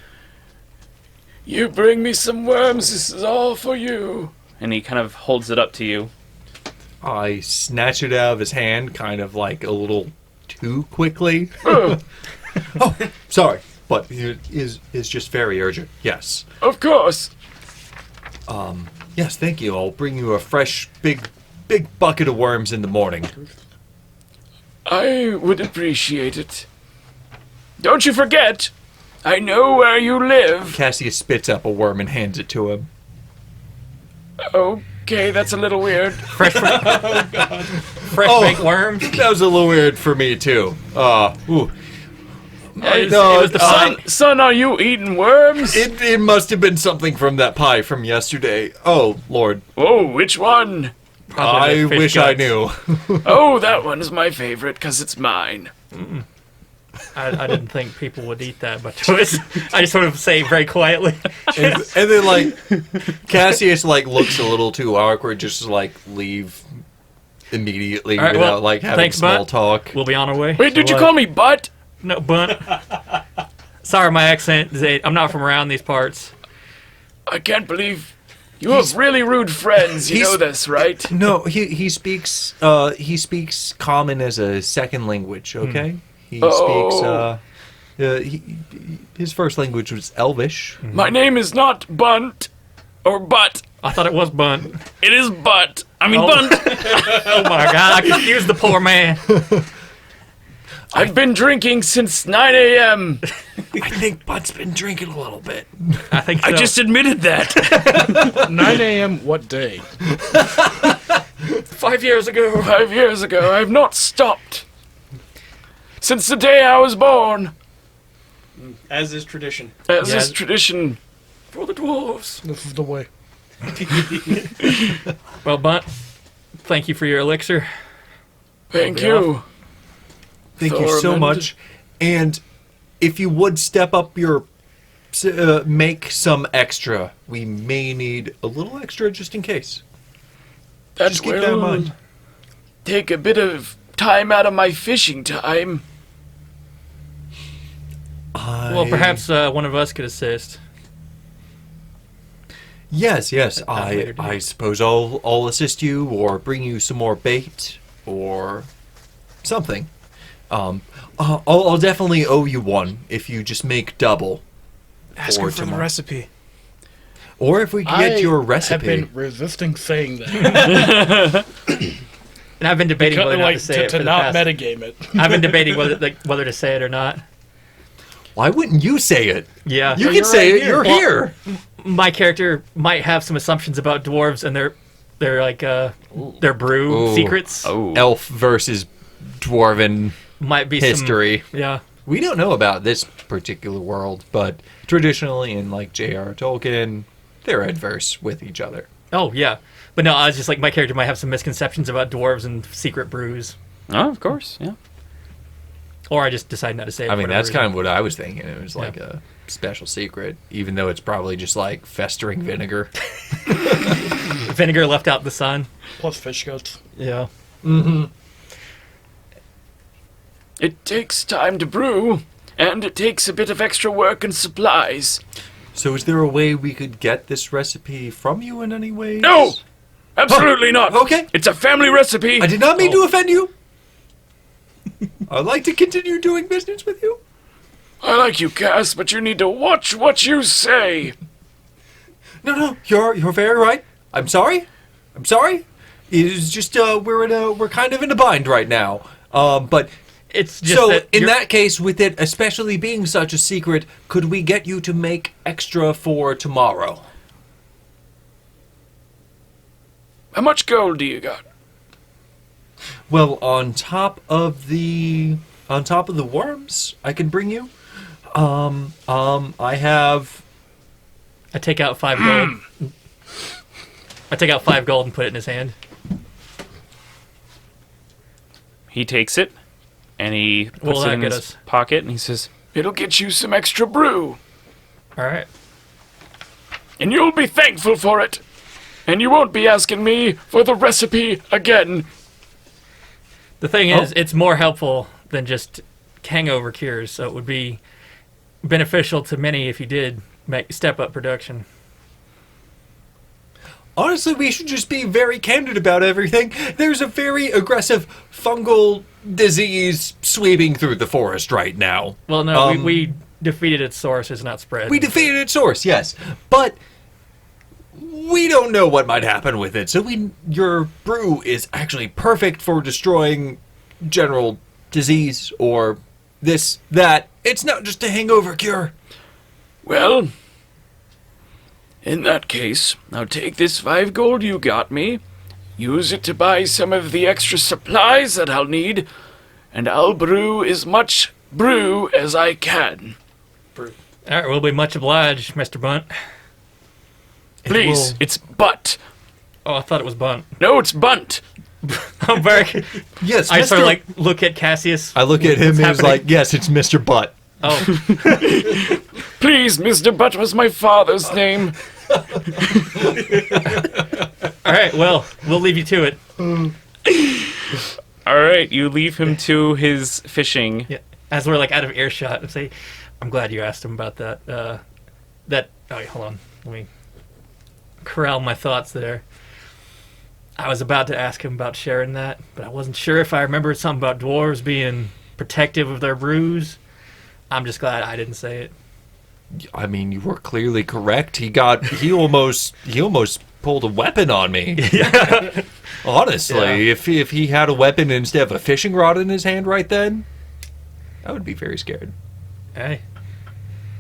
"You bring me some worms, this is all for you." And he kind of holds it up to you. I snatch it out of his hand, kind of like a little too quickly. Oh, Oh, sorry, but it is just very urgent. Yes. of course. Yes, thank you. I'll bring you a fresh, big bucket of worms in the morning. I would appreciate it. Don't you forget, I know where you live. Cassius spits up a worm and hands it to him. Okay, that's a little weird. Fresh Oh. baked worms. That was a little weird for me, too. Ooh. It No, was the fun. Son, are you eating worms? It must have been something from that pie from yesterday. Oh, Lord. Oh, which one? Probably I the fish wish I guts. knew. Oh, that one is my favorite because it's mine. I didn't think people would eat that, but I just sort of say very quietly. and then, like, Cassius, like, looks a little too awkward, just to, like, leave immediately All right, without, well, like, having thanks, small bud. talk. We'll be on our way. Wait, did So, you call me butt? No, bunt. Sorry, my accent. I'm not from around these parts. I can't believe you have really rude friends. You he's- know this, right? No, he speaks common as a second language, okay? He Oh. His first language was Elvish. My name is not Bunt or Butt. I thought it was Bunt. It is Butt. I mean Oh. Bunt. Oh my god, I confused the poor man. I've been drinking since 9 a.m. I think Butt's been drinking a little bit. I think so. I just admitted that. 9 a.m. What day? 5 years ago. 5 years ago, I've not stopped. Since the day I was born. As is tradition. As Yeah. is tradition for the dwarves. This is the way. Well, Bunt, thank you for your elixir. Thank I'll be you. Thank you so Thormund. much. And if you would step up your... make some extra. We may need a little extra just in case. That Just keep that in will mind. take a bit of time out of my fishing time. Well, perhaps one of us could assist. Yes. later date. I suppose I'll assist you or bring you some more bait or something. I'll definitely owe you one if you just make double. Ask for him for the tomorrow. recipe. Or if we can get your recipe. I have been resisting saying that. And I've been debating whether or not to say it to for the not past. metagame it. I've been debating whether to say it or not. Why wouldn't you say it? Yeah. You can you're say right it. You're Well- here. My character might have some assumptions about dwarves and their like their brew Ooh. secrets. Elf versus dwarven Might be history. Some, yeah. We don't know about this particular world, but traditionally in like J.R. Tolkien, they're adverse with each other. Oh yeah. But no, I was just like my character might have some misconceptions about dwarves and secret brews, Oh, of course, yeah. or I just decide not to say it. I for mean, whatever that's kind reason. of what I was thinking. It was like Yeah. a special secret, even though it's probably just like festering vinegar. Vinegar left out in the sun. Plus fish guts. Yeah. It takes time to brew, and it takes a bit of extra work and supplies. So is there a way we could get this recipe from you in any way? No! Absolutely not! Okay. It's a family recipe! I did not mean to offend you. I'd like to continue doing business with you. I like you, Cass, but you need to watch what you say! No, you're very right. I'm sorry. It's just we're kind of in a bind right now. But It's just so that in you're- that case, with it especially being such a secret, could we get you to make extra for tomorrow? How much gold do you got? Well, on top of the worms, I can bring you. I have. I take out 5 gold. I take out 5 gold and put it in his hand. He takes it, and he puts Will it that in get his us? pocket, and he says, "It'll get you some extra brew, All right. and you'll be thankful for it. And you won't be asking me for the recipe again." The thing is, it's more helpful than just hangover cures, so it would be beneficial to many if you did step up production. Honestly, we should just be very candid about everything. There's a very aggressive fungal disease sweeping through the forest right now. Well, no, we defeated its source. It's not spread. We defeated its source, yes, but we don't know what might happen with it. So your brew is actually perfect for destroying general disease or this, that. It's not just a hangover cure. Well, in that case, I'll take this 5 gold you got me, use it to buy some of the extra supplies that I'll need, and I'll brew as much brew as I can. All right, we'll be much obliged, Mr. Bunt. Please, it's butt. Oh, I thought it was Bunt. No, it's bunt. I'm very. Yes, I sort Mr. of like look at Cassius. I look at him What's and he's happening? like, yes, it's Mr. Butt. Oh, Please, Mr. Butt was my father's name. all right. Well, we'll leave you to it. All right, you leave him to his fishing. Yeah. As we're like out of earshot, and say, "I'm glad you asked him about that." Oh, wait, hold on. Let me corral my thoughts there. I was about to ask him about sharing that, but I wasn't sure if I remembered something about dwarves being protective of their brews, I'm just glad I didn't say it. I mean, you were clearly correct. He almost pulled a weapon on me. Honestly, if he had a weapon instead of a fishing rod in his hand right then, I would be very scared. Hey.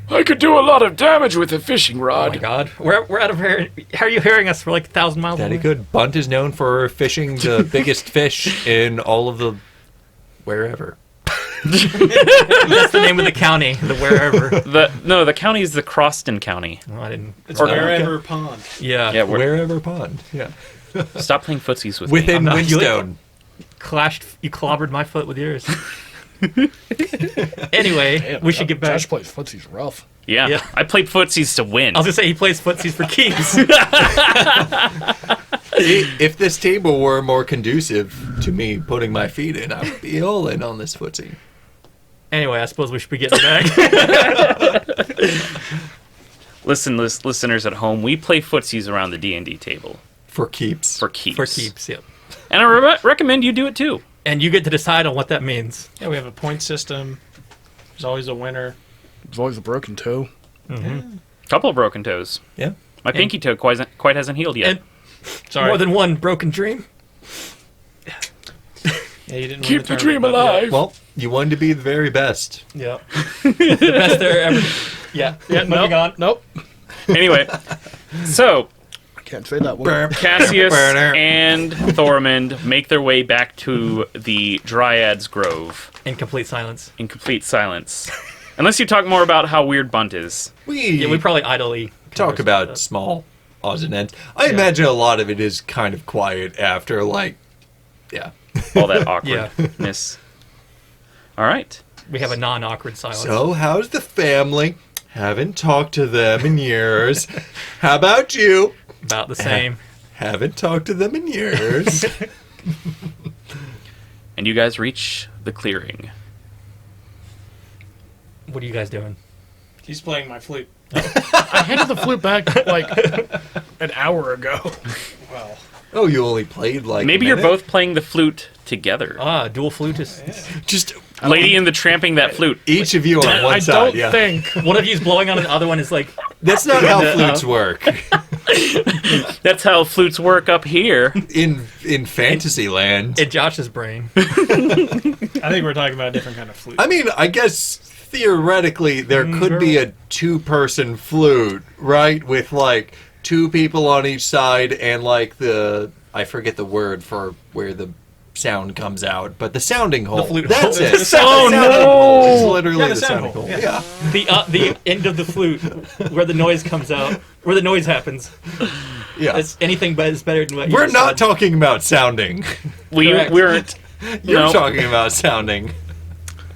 I could do a lot of damage with a fishing Oh rod. my god. We're out of here. How are you hearing us for like 1,000 miles Daddy away? good. Bunt is known for fishing the biggest fish in all of the wherever. That's the name of the county, the wherever. The county is the Croston County. Oh, I didn't. It's Or- wherever pond. Yeah. Yeah, Wherever pond. Yeah. stop playing footsies with Within me. not- you- Windstone. You clobbered my foot with yours. Anyway, Damn, we should get back. Josh plays footsie's rough. Yeah, Yeah. I played footsies to win. I was gonna say he plays footsies for keeps. If this table were more conducive to me putting my feet in, I would be all in on this footsie. Anyway, I suppose we should be getting back. Listen, listeners at home, we play footsies around the D&D table For keeps. for keeps. For keeps, yep. And I recommend you do it too. And you get to decide on what that means. Yeah, we have a point system. There's always a winner. There's always a broken toe. Couple of broken toes. Yeah. My pinky toe quite hasn't healed yet. And Sorry. more than one broken dream. Yeah, you didn't Keep win the tournament, dream but- alive. Well, you wanted to be the very best. Yeah. The best there ever. Yeah. Yeah. Moving on. Nope. Anyway, so I can't say that one. Cassius and Thormund make their way back to the Dryad's Grove In complete silence. in complete silence. Unless you talk more about how weird Bunt is. Yeah, we probably idly talk converse about that. small odds and ends. I imagine a lot of it is kind of quiet after, like, yeah. All that awkwardness. All right. We have a non-awkward silence. So, how's the family? Haven't talked to them in years. How about you? About the same. Haven't talked to them in years. And you guys reach the clearing. What are you guys doing? He's playing my flute. I handed the flute back like an hour ago. Well, Oh, you only played like a Maybe you're minute? both playing the flute together. Ah, dual flutists. Just Lady in the Tramping that flute. each of you on one I side. don't Yeah, think. One of you's blowing on it, the other one is like, that's not how Uh, flutes work That's how flutes work up here. in Fantasyland. in Josh's brain. I think we're talking about a different kind of flute. I mean, I guess theoretically there could be a two-person flute, right? With like two people on each side and like I forget the word for where the sound comes out, but the sounding hole. flute That's hole. it. Oh, The sounding no! hole. It's literally Yeah, the the sound sounding hole. hole. Yeah. The end of the flute, where the noise comes out, where the noise happens. Yeah. It's anything but is better than what you We're just not said. talking about sounding. We Correct. weren't. You're No. talking about sounding.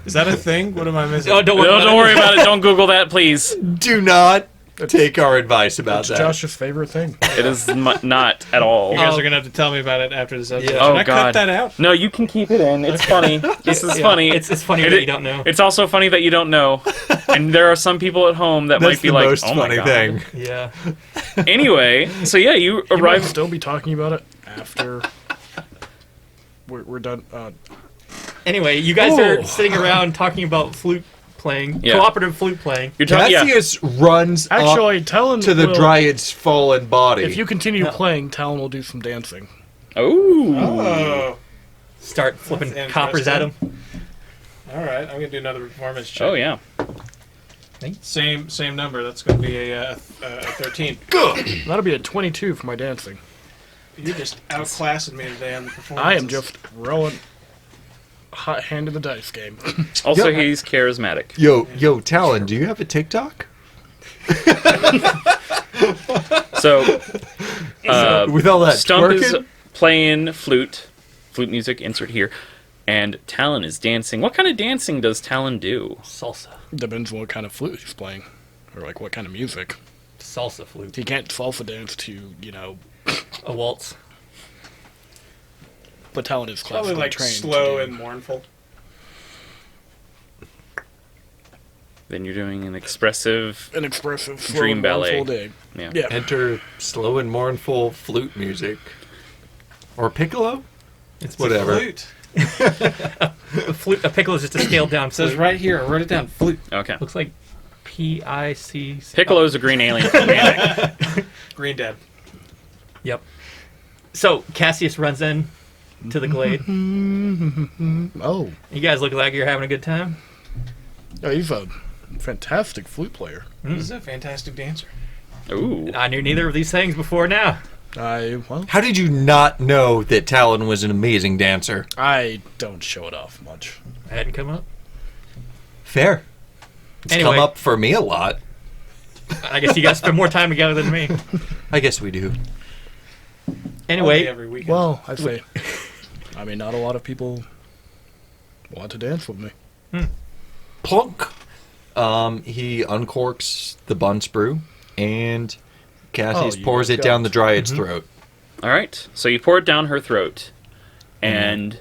Is that a thing? What am I missing? Oh, don't worry. No, about don't it. worry about it. Don't Google that, please. Do not take our advice about It's that. Josh's favorite thing. It is not at all. You guys Oh. are gonna have to tell me about it after this episode. Yeah. Should Oh, I God. cut that out? No, you can keep it in. It's funny. This is Yeah, funny. It's funny It- that you don't know. It's also funny that you don't know, and there are some people at home that That's might be the like, most "Oh my funny God." thing. Yeah. Anyway, so yeah, you We might arrive. still be talking about it after we're done. Anyway, you guys are sitting around talking about flute playing, Yeah. cooperative flute playing. You're talking. Yeah. Cassius runs up Actually, Talon to the will, Dryad's fallen body. If you continue No. playing, Talon will do some dancing. Oh. Oh. Start flipping That's coppers at him. All right. I'm gonna do another performance check. Oh yeah. Same number. That's gonna be a 13. That'll be a 22 for my dancing. You're just outclassing me today on the performance. I am just rolling hot hand in the dice game. Also, Yep. he's charismatic. Yo, Talon, do you have a TikTok? So, With all that Stump is twerking? playing flute music. Insert here, and Talon is dancing. What kind of dancing does Talon do? Salsa. Depends on what kind of flute he's playing, or like what kind of music. Salsa flute. He can't salsa dance to, A waltz. but Talon is Probably classically like trained. slow to and mournful. Then you're doing an expressive. an expressive slow Dream and ballet. mournful day. Yeah. Yeah. Enter slow and mournful flute music. Or piccolo? It's Whatever. The flute. The flute, a piccolo is just a scaled down It says flute. right here. I wrote it down. Flute. Okay. Looks like P-I-C. Piccolo's a green alien from Manic. Green Dad. Yep. So Cassius runs in to the glade. Oh, You guys look like you're having a good time. he's a fantastic flute player. He's a fantastic dancer. Ooh. I knew neither of these things before now. How did you not know that Talon was an amazing dancer? I don't show it off much. I hadn't come up. Fair. It's Anyway. come up for me a lot. I guess you guys spend more time together than me. I guess we do. Anyway, Every weekend. Well, I say, I mean, not a lot of people want to dance with me. Plunk. He uncorks the bun sprue, and Cassius you pours got it down the guns. dryad's throat. All right. So you pour it down her throat, and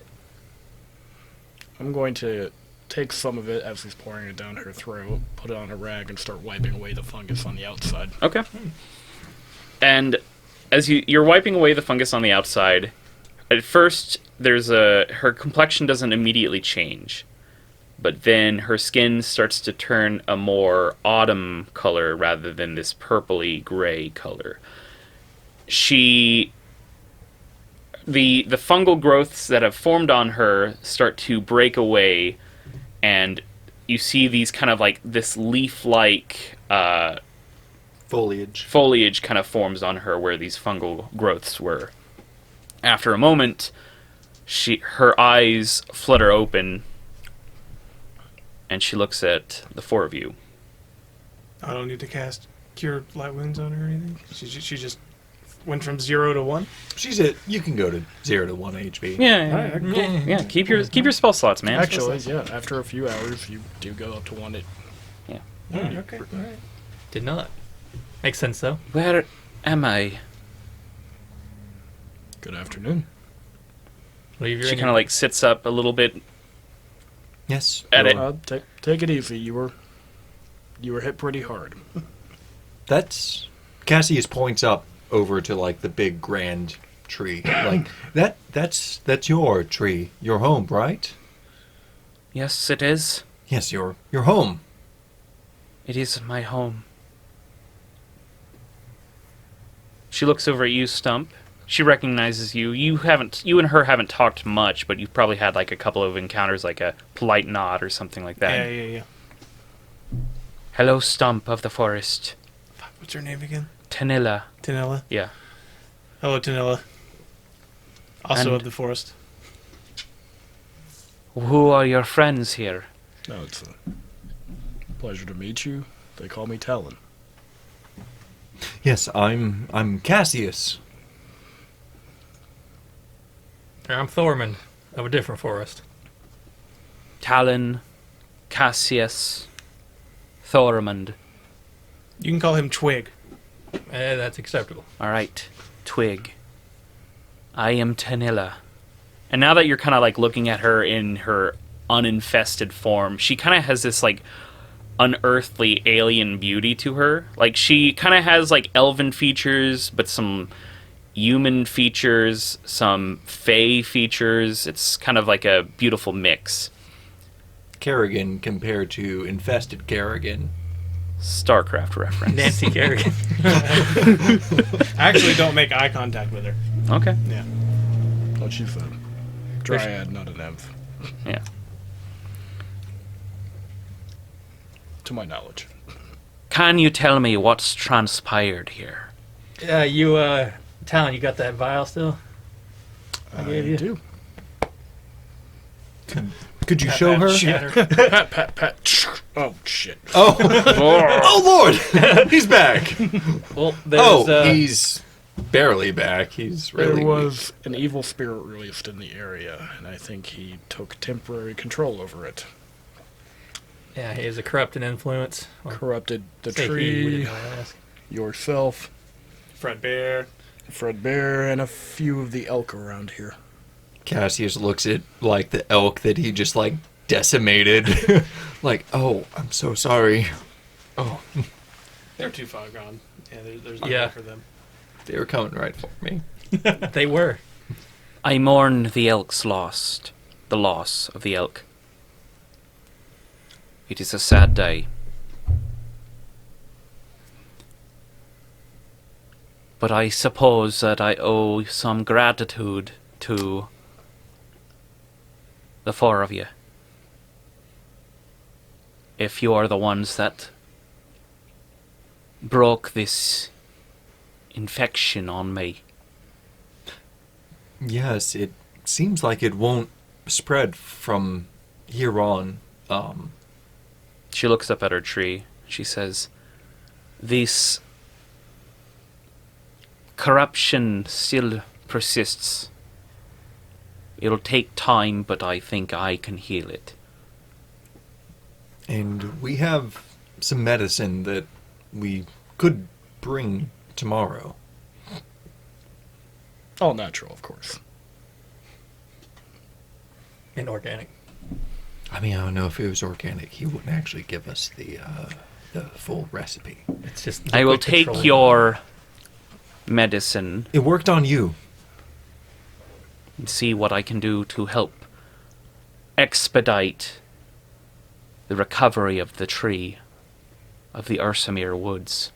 I'm going to take some of it as he's pouring it down her throat, put it on a rag, and start wiping away the fungus on the outside. okay. And as you're wiping away the fungus on the outside, at first her complexion doesn't immediately change, but then her skin starts to turn a more autumn color rather than this purpley gray color. The fungal growths that have formed on her start to break away, and you see these kind of like this leaf-like foliage kind of forms on her where these fungal growths were. After a moment, her eyes flutter open, and she looks at the four of you. I don't need to cast Cure Light Wounds on her or anything. She just went from 0 to 1. You can go to 0 to 1 HP. Yeah. Keep your spell slots, man. Actually, yeah, after a few hours, you do go up to one. Okay. All right. did not. Makes sense, though. Where am I? Good afternoon. Leave your She kind of like sits up a little bit. Yes. At it. Take it easy. You were hit pretty hard. That's Cassius points up over to like the big grand tree. Like that's your tree, your home, right? Yes, it is. Yes, your home. It is my home. She looks over at you, Stump. She recognizes you. You and her haven't talked much, but you've probably had like a couple of encounters, like a polite nod or something like that. Yeah. Hello, Stump of the forest. What's her name again? Tanilla. Tanilla. Yeah. Hello, Tanilla. Also And- of the forest. Who are your friends here? No, it's a pleasure to meet you. They call me Talon. Yes, I'm Cassius. I'm Thormund of a different forest. Talon, Cassius, Thormund. You can call him Twig. That's acceptable. All right, Twig. I am Tanilla. And now that you're kind of like looking at her in her uninfested form, she kind of has this like unearthly alien beauty to her. Like she kind of has like elven features, but some human features, some fae features. It's kind of like a beautiful mix. Kerrigan compared to infested Kerrigan. StarCraft reference. Nancy Kerrigan. Actually, don't make eye contact with her. Okay. Yeah. What she said. Dryad, not an nymph, Yeah. to my knowledge. Can you tell me what's transpired here? Talon, you got that vial still? I gave you. do. Could you show her? Shatter. Pat. Oh, shit. Oh, oh Lord, he's back. Well, there's, He's barely back. He's really There weak. was an evil spirit released in the area, and I think he took temporary control over it. Yeah, he is a corrupting influence. Or Corrupted the say he, we tree, didn't really ask. yourself, Fred Bear. Fred Bear, and a few of the elk around here. Cassius looks at like the elk that he just like decimated. Like, oh, I'm so sorry. Oh, They're too far gone. Yeah, there's nothing Yeah. for them. they were coming right for me. They were. I mourn the elk's lost. the loss of the elk. It is a sad day. But I suppose that I owe some gratitude to the four of you. If you are the ones that broke this infection on me. Yes, it seems like it won't spread from here on. She looks up at her tree. She says, "This corruption still persists. It'll take time, but I think I can heal it." And we have some medicine that we could bring tomorrow. All natural, of course. Inorganic. I mean, I don't know if it was organic. He wouldn't actually give us the full recipe. It's just. I will liquid take petroleum. your medicine It worked on you. and see what I can do to help expedite the recovery of the tree of the Ursamere Woods.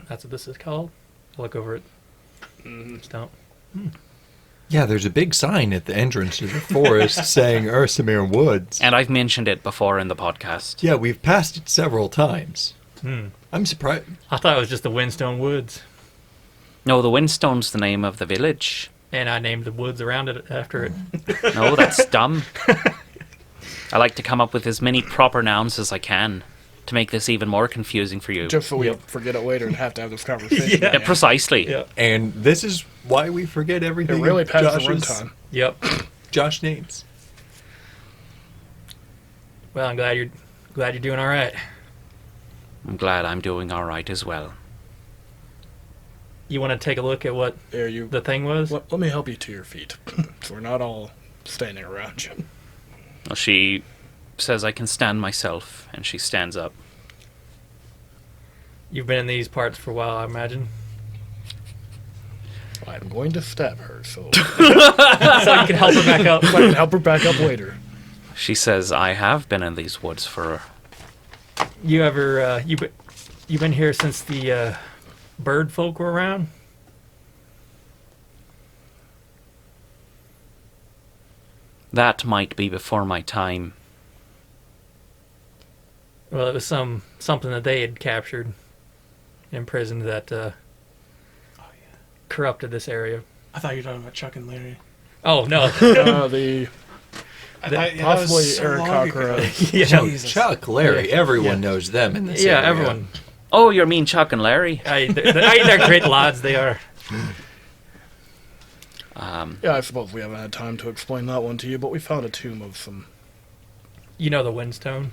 That's what this is called. Look over it. Stump. Yeah, there's a big sign at the entrance to the forest saying Ursamere Woods. And I've mentioned it before in the podcast. Yeah, we've passed it several times. Hmm. I'm surprised. I thought it was just the Windstone Woods, No, the Windstone's the name of the village. and I named the woods around it after it. No, that's dumb. I like to come up with as many proper nouns as I can to make this even more confusing for you. Just so we Yep. forget it later and have to have this conversation. Yeah. Yeah, precisely. Yeah. And this is why we forget It everything. really passed the Josh's- runtime. Yep. Josh names. Well, I'm glad you're doing all right. I'm glad I'm doing all right as well. You want to take a look at what There, you. the thing was? Let me help you to your feet, so we're not all standing around you. Well, she says I can stand myself, and she stands up. You've been in these parts for a while, I imagine. I'm going to stab her, so So you can help her back up. I can help her back up later. She says I have been in these woods for... You ever you've been here since the bird folk were around? That might be before my time. Well, it was something that they had captured, imprisoned that corrupted this area. I thought you were talking about Chuck and Larry. Oh no, The That was possibly so Eric long Cocker. ago. yeah, Jesus. Chuck, Larry, everyone Yeah. knows them in this yeah, area. everyone. Oh, you mean Chuck and Larry? They're great lads. They are. Yeah, I suppose we haven't had time to explain that one to you, but we found a tomb of some. You know the Windstone.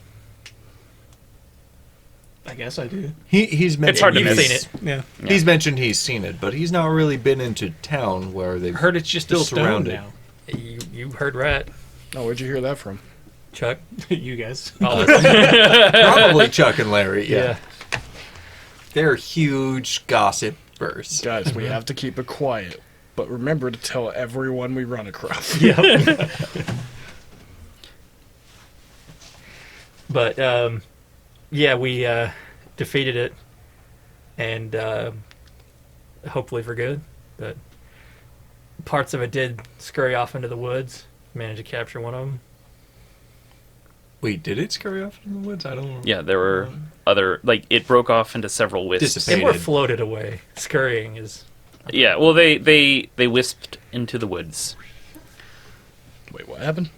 I guess I do. He's mentioned It's hard to You've miss. seen it. Yeah. He's mentioned he's seen it, but he's not really been into town where they've Heard it's just built a stone around it. now. You heard right, Oh, where'd you hear that from? Chuck. You guys. Oh, Probably Chuck and Larry. Yeah. yeah. They're huge gossipers. Guys, we have to keep it quiet, but remember to tell everyone we run across. Yep. But yeah, we defeated it, and hopefully for good. But parts of it did scurry off into the woods. Managed to capture one of them. Wait, did it scurry off in the woods? I don't. Yeah, there were other... Like, it broke off into several wisps. Dissipated. They were floated away. Scurrying is. Yeah, well, they wisped into the woods. Wait, what happened?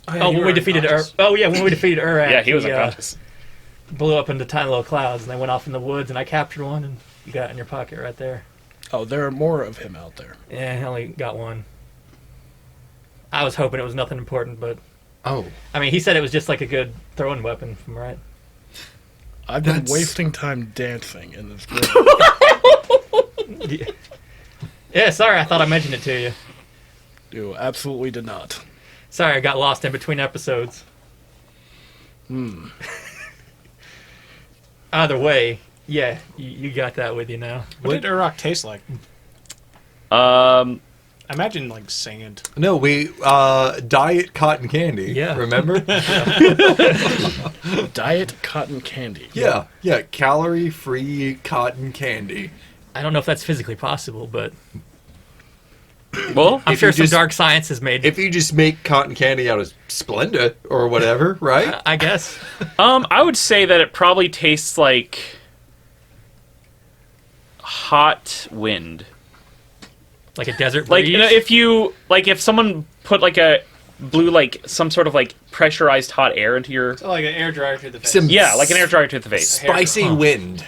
Oh, when we defeated when we defeated Urak. Yeah, he was we, unconscious. blew up into tiny little clouds, and they went off in the woods, and I captured one, and you got it in your pocket right there. Oh, there are more of him out there. Yeah, I only got one. I was hoping it was nothing important, but Oh, I mean, he said it was just like a good throwing weapon, am I right? I've been That's- wasting time dancing in this grove. Yeah, sorry, I thought I mentioned it to you. You absolutely did not. Sorry, I got lost in between episodes. Either way, yeah, you got that with you now. What did Urok taste like? I I imagine like sand. No, we diet cotton candy. Yeah. Remember? Diet cotton candy. Yeah, calorie-free cotton candy. I don't know if that's physically possible, but Well, I'm If sure you some just- dark science has made. If you just make cotton candy out of Splenda or whatever, right? I guess. I would say that it probably tastes like hot wind. Like a desert Like, breeze. if someone put like a blew like some sort of like pressurized hot air into your Oh, like an air dryer to the face. Some yeah, like an air dryer to the face. spicy wind,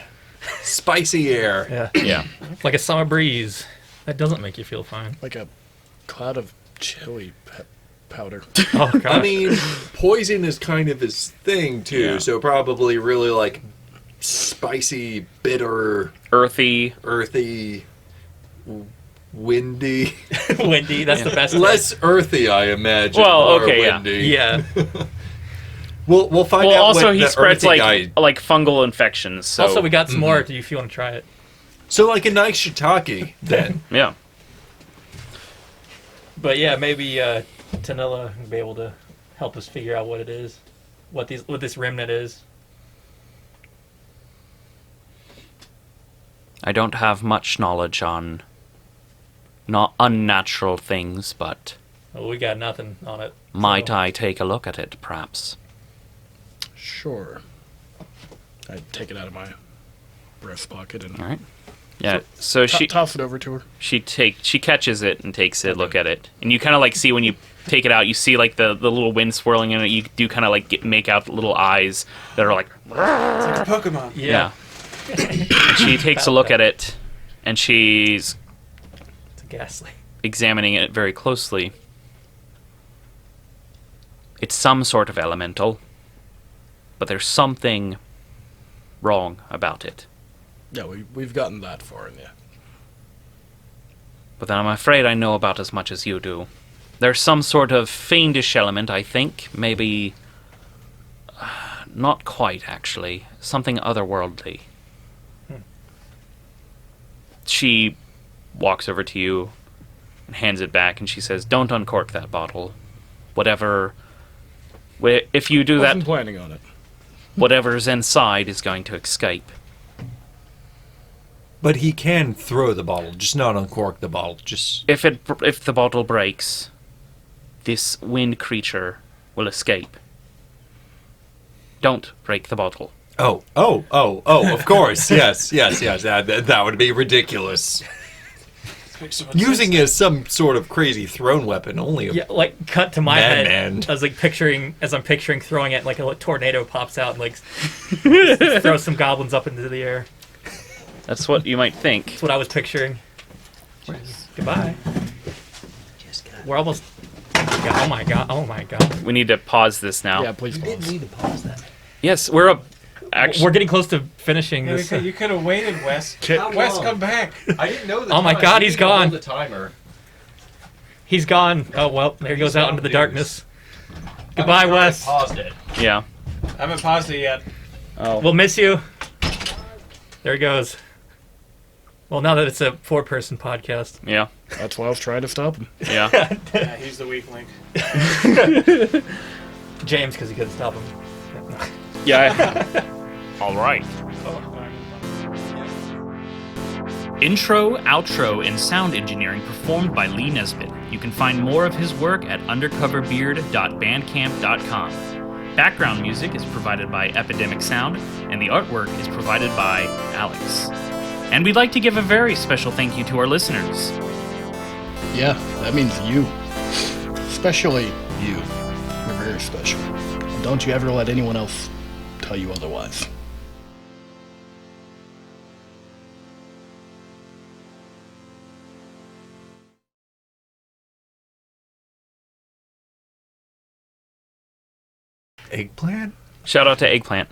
spicy air. Yeah. Yeah. Like a summer breeze. That doesn't make you feel fine. Like a cloud of chili powder. Oh, gosh. I mean, poison is kind of his thing too, Yeah. so probably really like spicy, bitter, Earthy. earthy, windy. windy. That's the best. Less earthy, I imagine. Well, more okay, yeah. windy. Yeah. We'll find Well, out. also what he the spreads earthy like fungal infections. So Also, we got some more. Do you want to try it? So like a nice shiitake, then. yeah. But yeah, maybe Tanilla will be able to help us figure out what it is, what this remnant is. I don't have much knowledge on not unnatural things, but Well, we got nothing on it. might so- I take a look at it, perhaps? Sure. I take it out of my breast pocket and All right. Yeah. So she toss it over to her. she catches it and takes a look at it, and you kind of like see when you take it out, you see like the little wind swirling in it. You do kind of like make out little eyes that are like It's like a Pokemon. Yeah. She takes a look at it, and she's It's a ghastly. examining it very closely. It's some sort of elemental, but there's something wrong about it. Yeah, we've gotten that far in there. But then I'm afraid I know about as much as you do. There's some sort of fiendish element, I think. Maybe. Not quite, actually. Something otherworldly. She walks over to you and hands it back, and she says, "Don't uncork that bottle. Whatever. If you do Wasn't that, planning on it. whatever's inside is going to escape." But he can throw the bottle, just not uncork the bottle. Just If the bottle breaks, this wind creature will escape. Don't break the bottle. oh, of course, yes. That would be ridiculous. Using it as some sort of crazy thrown weapon, only. Yeah, like cut to my Madman. head. I was like as I'm picturing throwing it, like a tornado pops out and like throws some goblins up into the air. That's what you might think. That's what I was picturing. Goodbye. We're almost. Oh my god! Oh my god! We need to pause this now. Yeah, please pause. Need to pause that. Yes, we're up. Actually, We're getting close to finishing Yeah, this. you could have waited, Wes. How Wes, long? come back. I didn't know the Oh my time. God, You he's need to hold gone. the timer. He's gone. Oh well, there he goes out into the News. darkness. Goodbye, Wes. Paused it. yeah. I haven't paused it yet. Oh. We'll miss you. There he goes. Well, now that it's a 4-person podcast. Yeah. That's why I was trying to stop him. Yeah. Yeah, he's the weak link. James, because he couldn't stop him. Yeah. All right. Intro, outro, and sound engineering performed by Lee Nesbitt. You can find more of his work at undercoverbeard.bandcamp.com. Background music is provided by Epidemic Sound, and the artwork is provided by Alex. And we'd like to give a very special thank you to our listeners. Yeah, that means you. Especially you. You're very special. And don't you ever let anyone else tell you otherwise. Eggplant? Shout out to Eggplant.